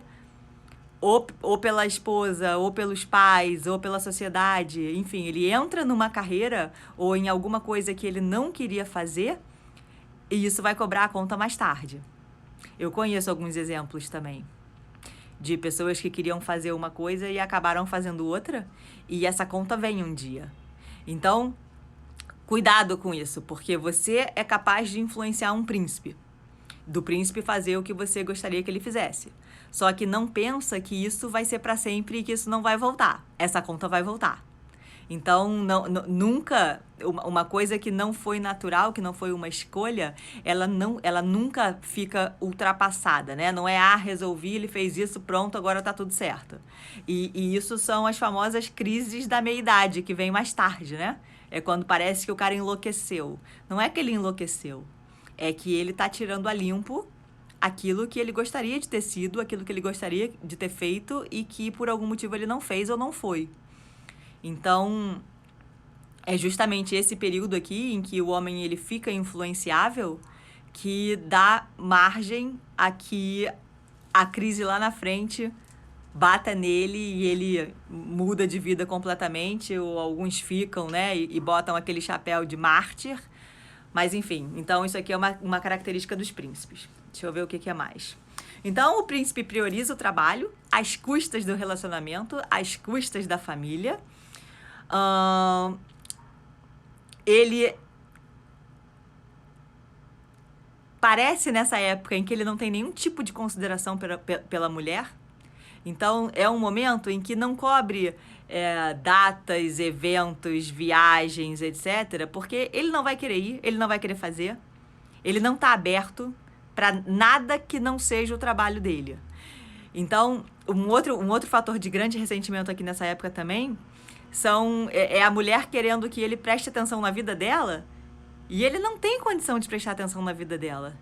ou pela esposa, ou pelos pais, ou pela sociedade. Enfim, ele entra numa carreira ou em alguma coisa que ele não queria fazer, e isso vai cobrar a conta mais tarde. Eu conheço alguns exemplos também de pessoas que queriam fazer uma coisa e acabaram fazendo outra, e essa conta vem um dia. Então, cuidado com isso, porque você é capaz de influenciar um príncipe, do príncipe fazer o que você gostaria que ele fizesse. Só que não pensa que isso vai ser para sempre e que isso não vai voltar. Essa conta vai voltar. Então, nunca, uma coisa que não foi natural, que não foi uma escolha, ela nunca fica ultrapassada, né? Não é, resolvi, ele fez isso, pronto, agora tá tudo certo. E isso são as famosas crises da meia-idade, que vem mais tarde, né? É quando parece que o cara enlouqueceu. Não é que ele enlouqueceu, é que ele tá tirando a limpo aquilo que ele gostaria de ter sido, aquilo que ele gostaria de ter feito e que por algum motivo ele não fez ou não foi. Então, é justamente esse período aqui em que o homem ele fica influenciável que dá margem a que a crise lá na frente bata nele e ele muda de vida completamente, ou alguns ficam, né, e botam aquele chapéu de mártir. Mas, enfim, então isso aqui é uma característica dos príncipes. Deixa eu ver o que é mais. Então, o príncipe prioriza o trabalho às custas do relacionamento, às custas da família. Ele parece nessa época em que ele não tem nenhum tipo de consideração pela mulher. Então, é um momento em que não cobre datas, eventos, viagens, etc., porque ele não vai querer ir, ele não vai querer fazer, ele não está aberto para nada que não seja o trabalho dele. Então, um outro fator de grande ressentimento aqui nessa época também é a mulher querendo que ele preste atenção na vida dela e ele não tem condição de prestar atenção na vida dela.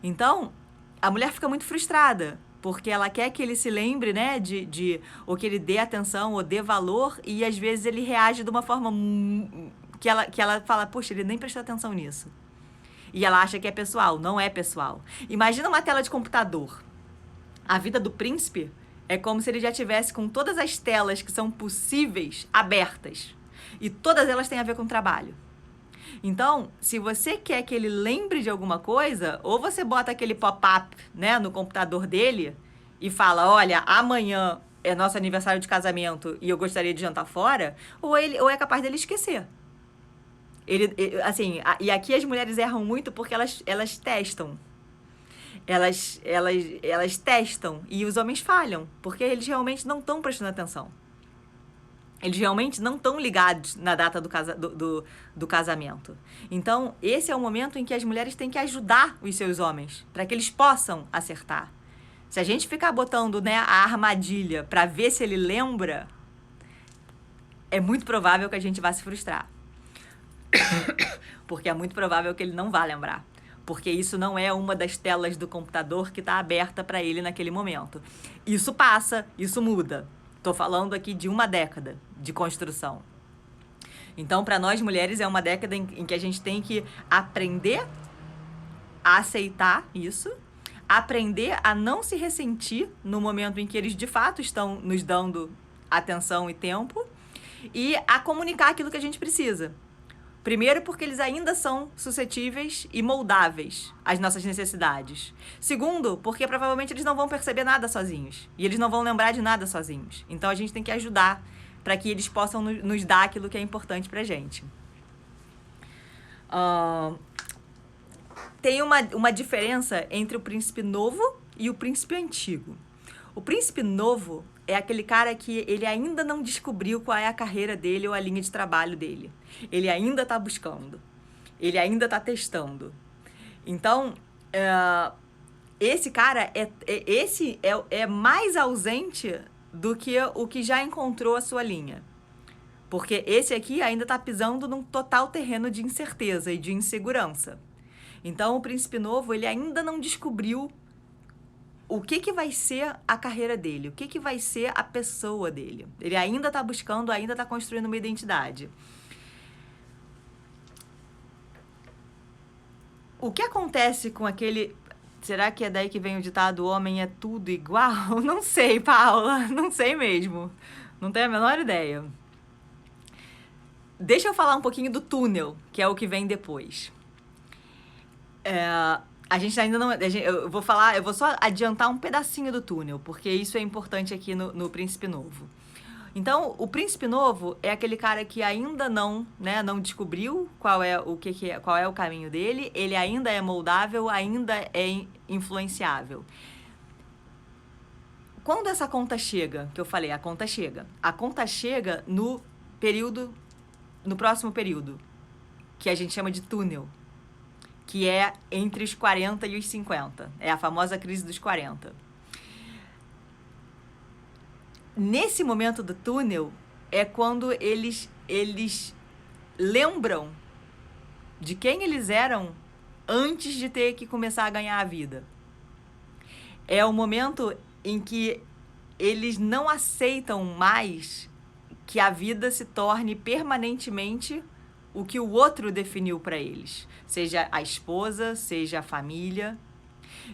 Então, a mulher fica muito frustrada, porque ela quer que ele se lembre, né, ou que ele dê atenção ou dê valor, e às vezes ele reage de uma forma que ela fala, puxa, ele nem prestou atenção nisso. E ela acha que é pessoal, não é pessoal. Imagina uma tela de computador. A vida do príncipe é como se ele já tivesse com todas as telas que são possíveis abertas. E todas elas têm a ver com trabalho. Então, se você quer que ele lembre de alguma coisa, ou você bota aquele pop-up, né, no computador dele e fala, olha, amanhã é nosso aniversário de casamento e eu gostaria de jantar fora, ou é capaz dele esquecer. E aqui as mulheres erram muito porque elas testam. Elas testam e os homens falham, porque eles realmente não estão prestando atenção. Eles realmente não estão ligados na data do casamento. Então, esse é o momento em que as mulheres têm que ajudar os seus homens, para que eles possam acertar. Se a gente ficar botando, né, a armadilha para ver se ele lembra, é muito provável que a gente vá se frustrar. Porque é muito provável que ele não vá lembrar. Porque isso não é uma das telas do computador que está aberta para ele naquele momento. Isso passa, isso muda. Estou falando aqui de uma década de construção. Então, para nós mulheres, é uma década em que a gente tem que aprender a aceitar isso, aprender a não se ressentir no momento em que eles de fato estão nos dando atenção e tempo, e a comunicar aquilo que a gente precisa. Primeiro, porque eles ainda são suscetíveis e moldáveis às nossas necessidades. Segundo, porque provavelmente eles não vão perceber nada sozinhos. E eles não vão lembrar de nada sozinhos. Então, a gente tem que ajudar para que eles possam nos dar aquilo que é importante pra gente. Tem uma diferença entre o príncipe novo e o príncipe antigo. O príncipe novo é aquele cara que ele ainda não descobriu qual é a carreira dele ou a linha de trabalho dele. Ele ainda está buscando. Ele ainda está testando. Então, esse cara é mais ausente do que o que já encontrou a sua linha. Porque esse aqui ainda está pisando num total terreno de incerteza e de insegurança. Então, o príncipe novo, ele ainda não descobriu o que vai ser a carreira dele, o que vai ser a pessoa dele. Ele ainda está buscando, ainda está construindo uma identidade. O que acontece com aquele... Será que é daí que vem o ditado, o homem é tudo igual? Não sei, Paula, não sei mesmo. Não tenho a menor ideia. Deixa eu falar um pouquinho do túnel, que é o que vem depois. A gente ainda não... eu vou só adiantar um pedacinho do túnel, porque isso é importante aqui no Príncipe Novo. Então, o Príncipe Novo é aquele cara que ainda não descobriu qual é o caminho dele, ele ainda é moldável, ainda é influenciável. Quando essa conta chega, que eu falei, a conta chega no próximo período, que a gente chama de túnel, que é entre os 40 e os 50. É a famosa crise dos 40. Nesse momento do túnel é quando eles lembram de quem eles eram antes de ter que começar a ganhar a vida. É o momento em que eles não aceitam mais que a vida se torne permanentemente o que o outro definiu para eles, seja a esposa, seja a família.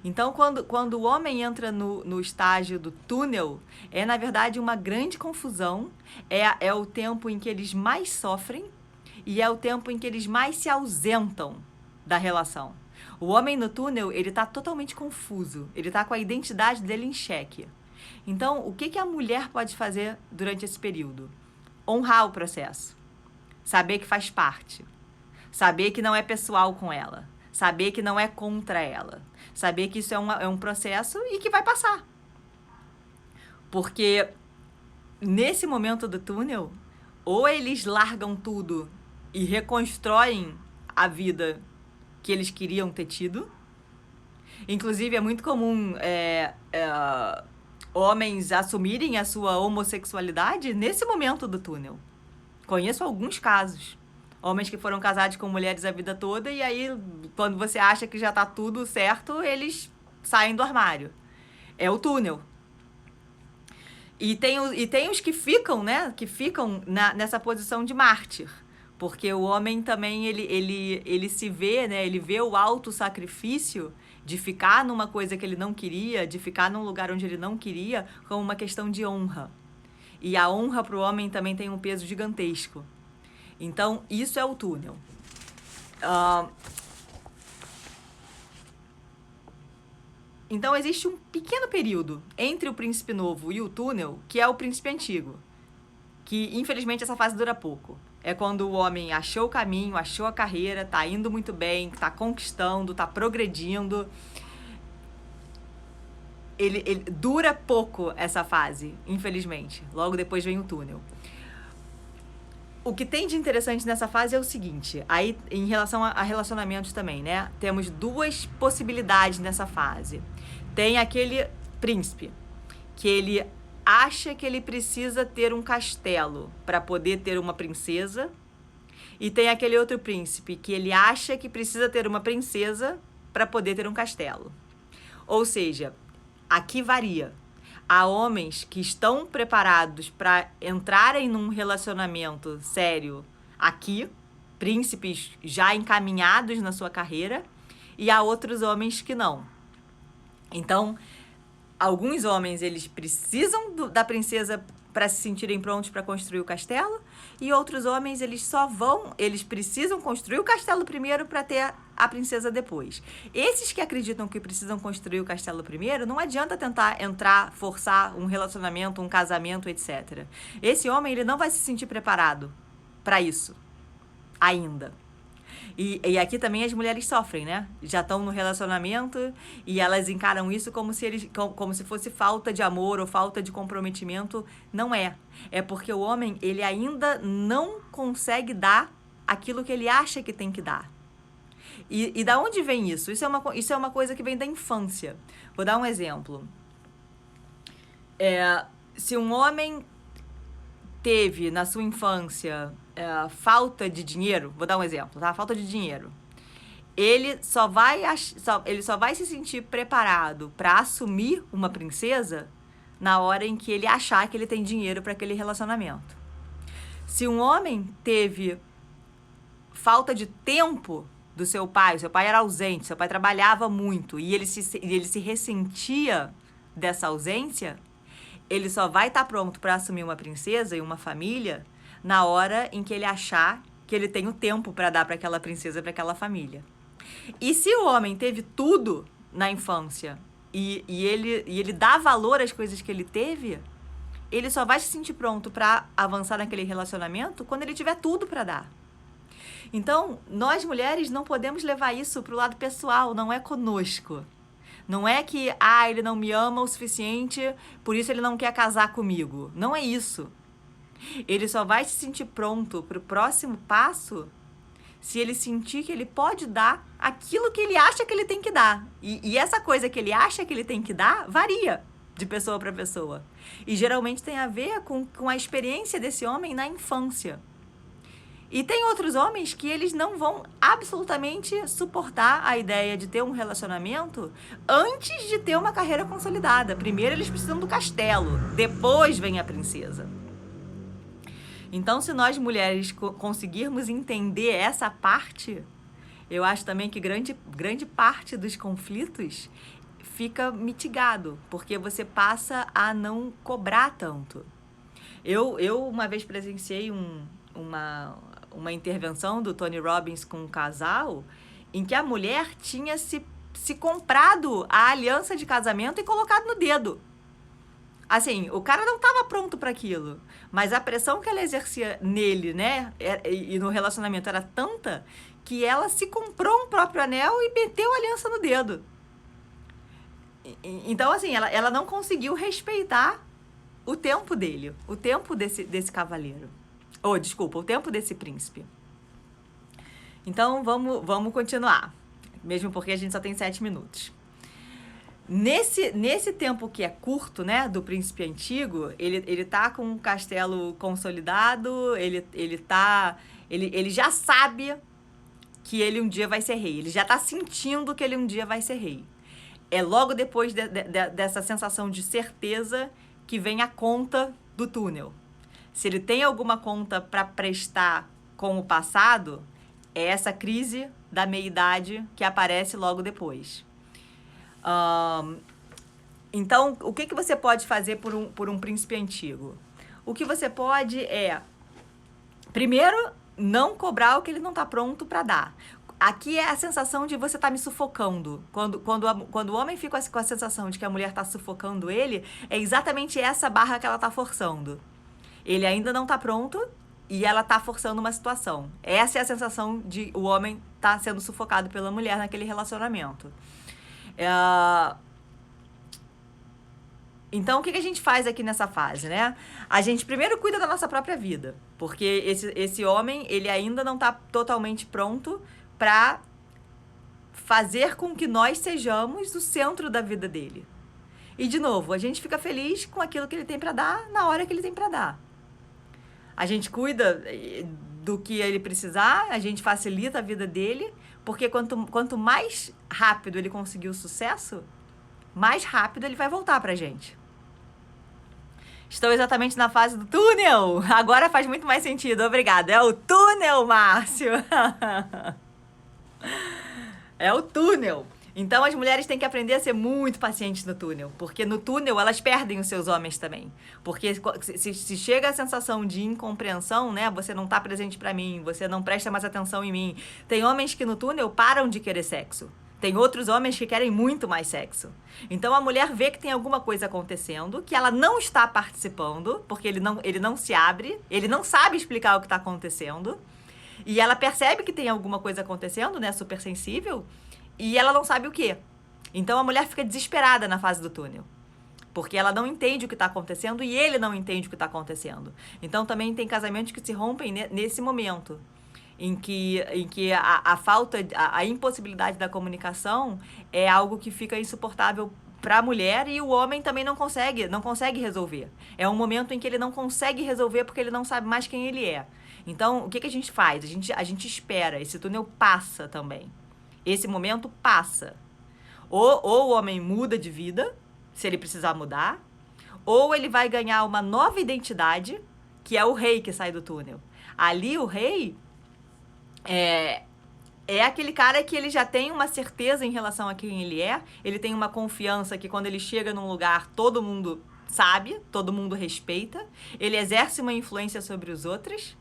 Então, quando o homem entra no estágio do túnel, é, na verdade, uma grande confusão, é o tempo em que eles mais sofrem e é o tempo em que eles mais se ausentam da relação. O homem no túnel, ele está totalmente confuso, ele está com a identidade dele em xeque. Então, o que a mulher pode fazer durante esse período? Honrar o processo, saber que faz parte, saber que não é pessoal com ela, saber que não é contra ela, saber que isso é um processo e que vai passar. Porque nesse momento do túnel, ou eles largam tudo e reconstroem a vida que eles queriam ter tido. Inclusive, é muito comum homens assumirem a sua homossexualidade nesse momento do túnel. Conheço alguns casos. Homens que foram casados com mulheres a vida toda e aí, quando você acha que já tá tudo certo, eles saem do armário. É o túnel. E tem os que ficam, né? Que ficam nessa posição de mártir. Porque o homem também, ele se vê, né? Ele vê o autossacrifício de ficar numa coisa que ele não queria, de ficar num lugar onde ele não queria, como uma questão de honra. E a honra para o homem também tem um peso gigantesco. Então, isso é o túnel. Então, existe um pequeno período entre o príncipe novo e o túnel, que é o príncipe antigo. Que, infelizmente, essa fase dura pouco. É quando o homem achou o caminho, achou a carreira, tá indo muito bem, tá conquistando, tá progredindo. Ele dura pouco essa fase, infelizmente. Logo depois vem o túnel. O que tem de interessante nessa fase é o seguinte, aí em relação a relacionamentos também, né? Temos duas possibilidades nessa fase. Tem aquele príncipe, que ele acha que ele precisa ter um castelo para poder ter uma princesa, e tem aquele outro príncipe, que ele acha que precisa ter uma princesa para poder ter um castelo. Ou seja, aqui varia. Há homens que estão preparados para entrarem num relacionamento sério aqui, príncipes já encaminhados na sua carreira, e há outros homens que não. Então, alguns homens, eles precisam da princesa para se sentirem prontos para construir o castelo, e outros homens, eles precisam construir o castelo primeiro para ter a princesa depois. Esses que acreditam que precisam construir o castelo primeiro, não adianta tentar entrar, forçar um relacionamento, um casamento, etc. Esse homem, ele não vai se sentir preparado para isso ainda. E aqui também as mulheres sofrem, né? Já estão no relacionamento e elas encaram isso como se fosse falta de amor ou falta de comprometimento. Não é. É porque o homem, ele ainda não consegue dar aquilo que ele acha que tem que dar. E da onde vem isso? Isso é uma coisa que vem da infância. Vou dar um exemplo. Se um homem teve na sua infância falta de dinheiro, vou dar um exemplo, tá? Falta de dinheiro. Ele só vai se sentir preparado para assumir uma princesa na hora em que ele achar que ele tem dinheiro para aquele relacionamento. Se um homem teve falta de tempo do seu pai era ausente, seu pai trabalhava muito e ele se ressentia dessa ausência, ele só vai estar pronto para assumir uma princesa e uma família na hora em que ele achar que ele tem o tempo para dar para aquela princesa, para aquela família. E se o homem teve tudo na infância e ele dá valor às coisas que ele teve, ele só vai se sentir pronto para avançar naquele relacionamento quando ele tiver tudo para dar. Então, nós mulheres não podemos levar isso para o lado pessoal, não é conosco. Não é que, ele não me ama o suficiente, por isso ele não quer casar comigo. Não é isso. Ele só vai se sentir pronto para o próximo passo se ele sentir que ele pode dar aquilo que ele acha que ele tem que dar. E essa coisa que ele acha que ele tem que dar varia de pessoa para pessoa. E geralmente tem a ver com a experiência desse homem na infância. E tem outros homens que eles não vão absolutamente suportar a ideia de ter um relacionamento antes de ter uma carreira consolidada. Primeiro eles precisam do castelo, depois vem a princesa. Então, se nós mulheres conseguirmos entender essa parte, eu acho também que grande parte dos conflitos fica mitigado, porque você passa a não cobrar tanto. Eu uma vez presenciei uma intervenção do Tony Robbins com um casal em que a mulher tinha se comprado a aliança de casamento e colocado no dedo. Assim, o cara não estava pronto para aquilo, mas a pressão que ela exercia nele, né, e no relacionamento era tanta que ela se comprou um próprio anel e meteu a aliança no dedo. Então, assim, ela não conseguiu respeitar o tempo dele, o tempo desse cavaleiro. O tempo desse príncipe. Então, vamos continuar. Mesmo porque a gente só tem 7 minutos. Nesse tempo que é curto, né, do príncipe antigo, ele tá com um castelo consolidado, ele já sabe que ele um dia vai ser rei. Ele já tá sentindo que ele um dia vai ser rei. É logo depois dessa sensação de certeza que vem a conta do túnel. Se ele tem alguma conta para prestar com o passado, é essa crise da meia-idade que aparece logo depois. Então, o que você pode fazer por um príncipe antigo? O que você pode é, primeiro, não cobrar o que ele não está pronto para dar. Aqui é a sensação de você estar me sufocando. Quando o homem fica com a sensação de que a mulher está sufocando ele, é exatamente essa barra que ela está forçando. Ele ainda não está pronto e ela está forçando uma situação. Essa é a sensação de o homem estar sendo sufocado pela mulher naquele relacionamento. Então, o que a gente faz aqui nessa fase, né? A gente primeiro cuida da nossa própria vida, porque esse homem, ele ainda não está totalmente pronto para fazer com que nós sejamos o centro da vida dele. E, de novo, a gente fica feliz com aquilo que ele tem para dar na hora que ele tem para dar. A gente cuida do que ele precisar, a gente facilita a vida dele, porque quanto mais rápido ele conseguir o sucesso, mais rápido ele vai voltar pra gente. Estou exatamente na fase do túnel. Agora faz muito mais sentido, obrigada. É o túnel, Márcio. É o túnel. Então, as mulheres têm que aprender a ser muito pacientes no túnel, porque no túnel elas perdem os seus homens também. Porque se chega a sensação de incompreensão, né? Você não tá presente pra mim, você não presta mais atenção em mim. Tem homens que no túnel param de querer sexo. Tem outros homens que querem muito mais sexo. Então, a mulher vê que tem alguma coisa acontecendo, que ela não está participando, porque ele não se abre, ele não sabe explicar o que está acontecendo, e ela percebe que tem alguma coisa acontecendo, né? Super sensível, e ela não sabe o quê. Então, a mulher fica desesperada na fase do túnel. Porque ela não entende o que está acontecendo e ele não entende o que está acontecendo. Então, também tem casamentos que se rompem nesse momento. Em que a falta, a impossibilidade da comunicação é algo que fica insuportável para a mulher, e o homem também não consegue resolver. É um momento em que ele não consegue resolver porque ele não sabe mais quem ele é. Então, o que a gente faz? A gente espera, esse túnel passa também. Esse momento passa. Ou o homem muda de vida, se ele precisar mudar, ou ele vai ganhar uma nova identidade, que é o rei que sai do túnel. Ali o rei é aquele cara que ele já tem uma certeza em relação a quem ele tem uma confiança que quando ele chega num lugar todo mundo sabe, todo mundo respeita, ele exerce uma influência sobre os outros,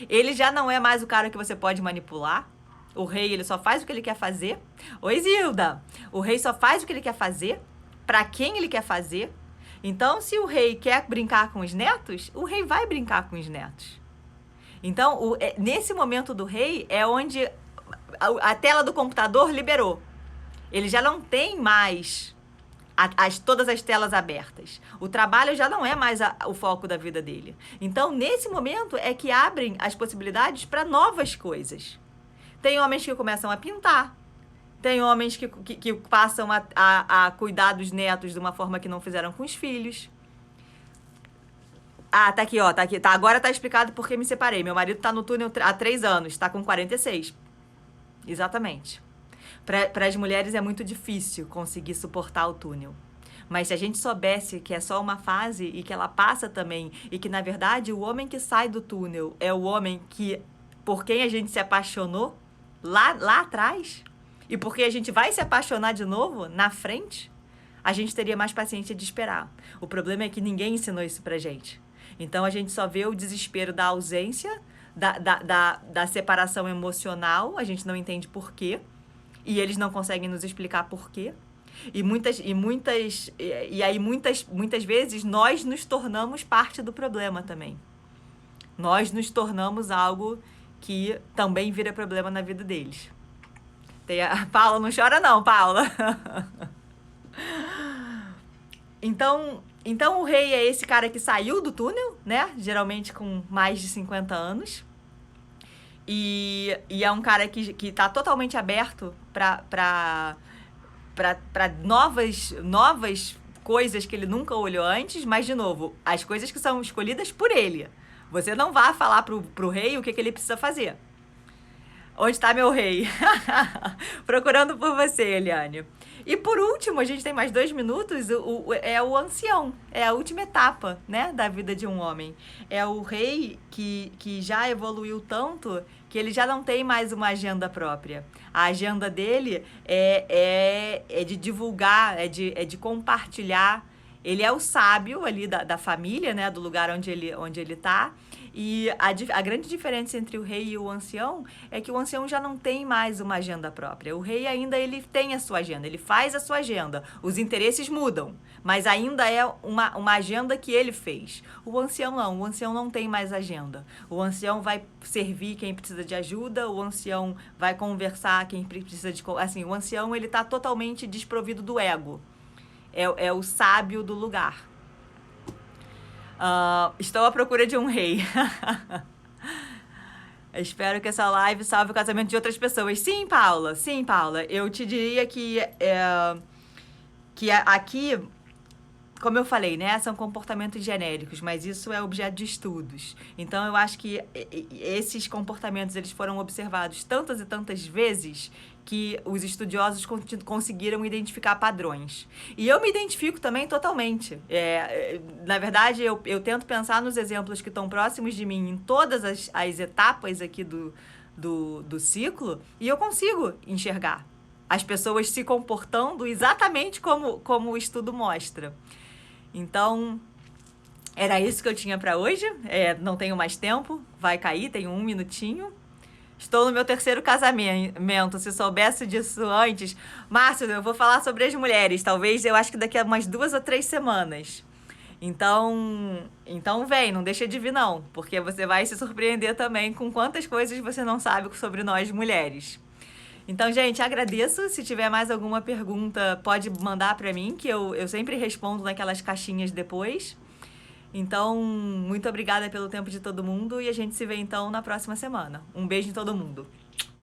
ele já não é mais o cara que você pode manipular. O rei, ele só faz o que ele quer fazer. Oi, Zilda! O rei só faz o que ele quer fazer, pra quem ele quer fazer. Então, se o rei quer brincar com os netos, o rei vai brincar com os netos. Então, nesse momento do rei é onde a tela do computador liberou. Ele já não tem mais todas as telas abertas. O trabalho já não é mais o foco da vida dele. Então, nesse momento é que abrem as possibilidades para novas coisas. Tem homens que começam a pintar. Tem homens que passam a cuidar dos netos de uma forma que não fizeram com os filhos. Ah, tá aqui, ó. Tá aqui. Tá, agora tá explicado por que me separei. Meu marido tá no túnel há 3 anos. Tá com 46. Exatamente. Para as mulheres é muito difícil conseguir suportar o túnel. Mas se a gente soubesse que é só uma fase e que ela passa também, e que, na verdade, o homem que sai do túnel é o homem por quem a gente se apaixonou lá atrás, e porque a gente vai se apaixonar de novo na frente, a gente teria mais paciência de esperar. O problema é que ninguém ensinou isso pra gente. Então, a gente só vê o desespero da ausência, da separação emocional, a gente não entende por quê, e eles não conseguem nos explicar por quê. E aí muitas vezes nós nos tornamos parte do problema também. Nós nos tornamos algo que também vira problema na vida deles. Paula, não chora não, Paula. Então o rei é esse cara que saiu do túnel, né? Geralmente com mais de 50 anos. E é um cara que tá totalmente aberto para novas coisas que ele nunca olhou antes, mas, de novo, as coisas que são escolhidas por ele. Você não vai falar pro rei o que ele precisa fazer. Onde está meu rei? Procurando por você, Eliane. E por último, a gente tem mais 2 minutos, é o ancião. É a última etapa, né, da vida de um homem. É o rei que já evoluiu tanto que ele já não tem mais uma agenda própria. A agenda dele é de divulgar, é de compartilhar. Ele é o sábio ali da família, né, do lugar onde ele está. E a grande diferença entre o rei e o ancião é que o ancião já não tem mais uma agenda própria. O rei ainda ele tem a sua agenda, ele faz a sua agenda. Os interesses mudam, mas ainda é uma agenda que ele fez. O ancião não tem mais agenda. O ancião vai servir quem precisa de ajuda, o ancião vai conversar quem precisa de... Assim, o ancião ele está totalmente desprovido do ego. É o sábio do lugar. Estou à procura de um rei. Espero que essa live salve o casamento de outras pessoas. Sim, Paula. Eu te diria que aqui, como eu falei, né, são comportamentos genéricos, mas isso é objeto de estudos. Então, eu acho que esses comportamentos eles foram observados tantas e tantas vezes que os estudiosos conseguiram identificar padrões. E eu me identifico também totalmente. Na verdade, eu tento pensar nos exemplos que estão próximos de mim em todas as etapas aqui do ciclo, e eu consigo enxergar as pessoas se comportando exatamente como o estudo mostra. Então, era isso que eu tinha para hoje. Não tenho mais tempo, vai cair, tenho 1 minutinho. Estou no meu 3º casamento. Se soubesse disso antes... Márcio, eu vou falar sobre as mulheres. Talvez, eu acho que daqui a umas 2 ou 3 semanas. Então vem, não deixa de vir não. Porque você vai se surpreender também com quantas coisas você não sabe sobre nós mulheres. Então, gente, agradeço. Se tiver mais alguma pergunta, pode mandar para mim, que eu sempre respondo naquelas caixinhas depois. Então, muito obrigada pelo tempo de todo mundo e a gente se vê então na próxima semana. Um beijo em todo mundo.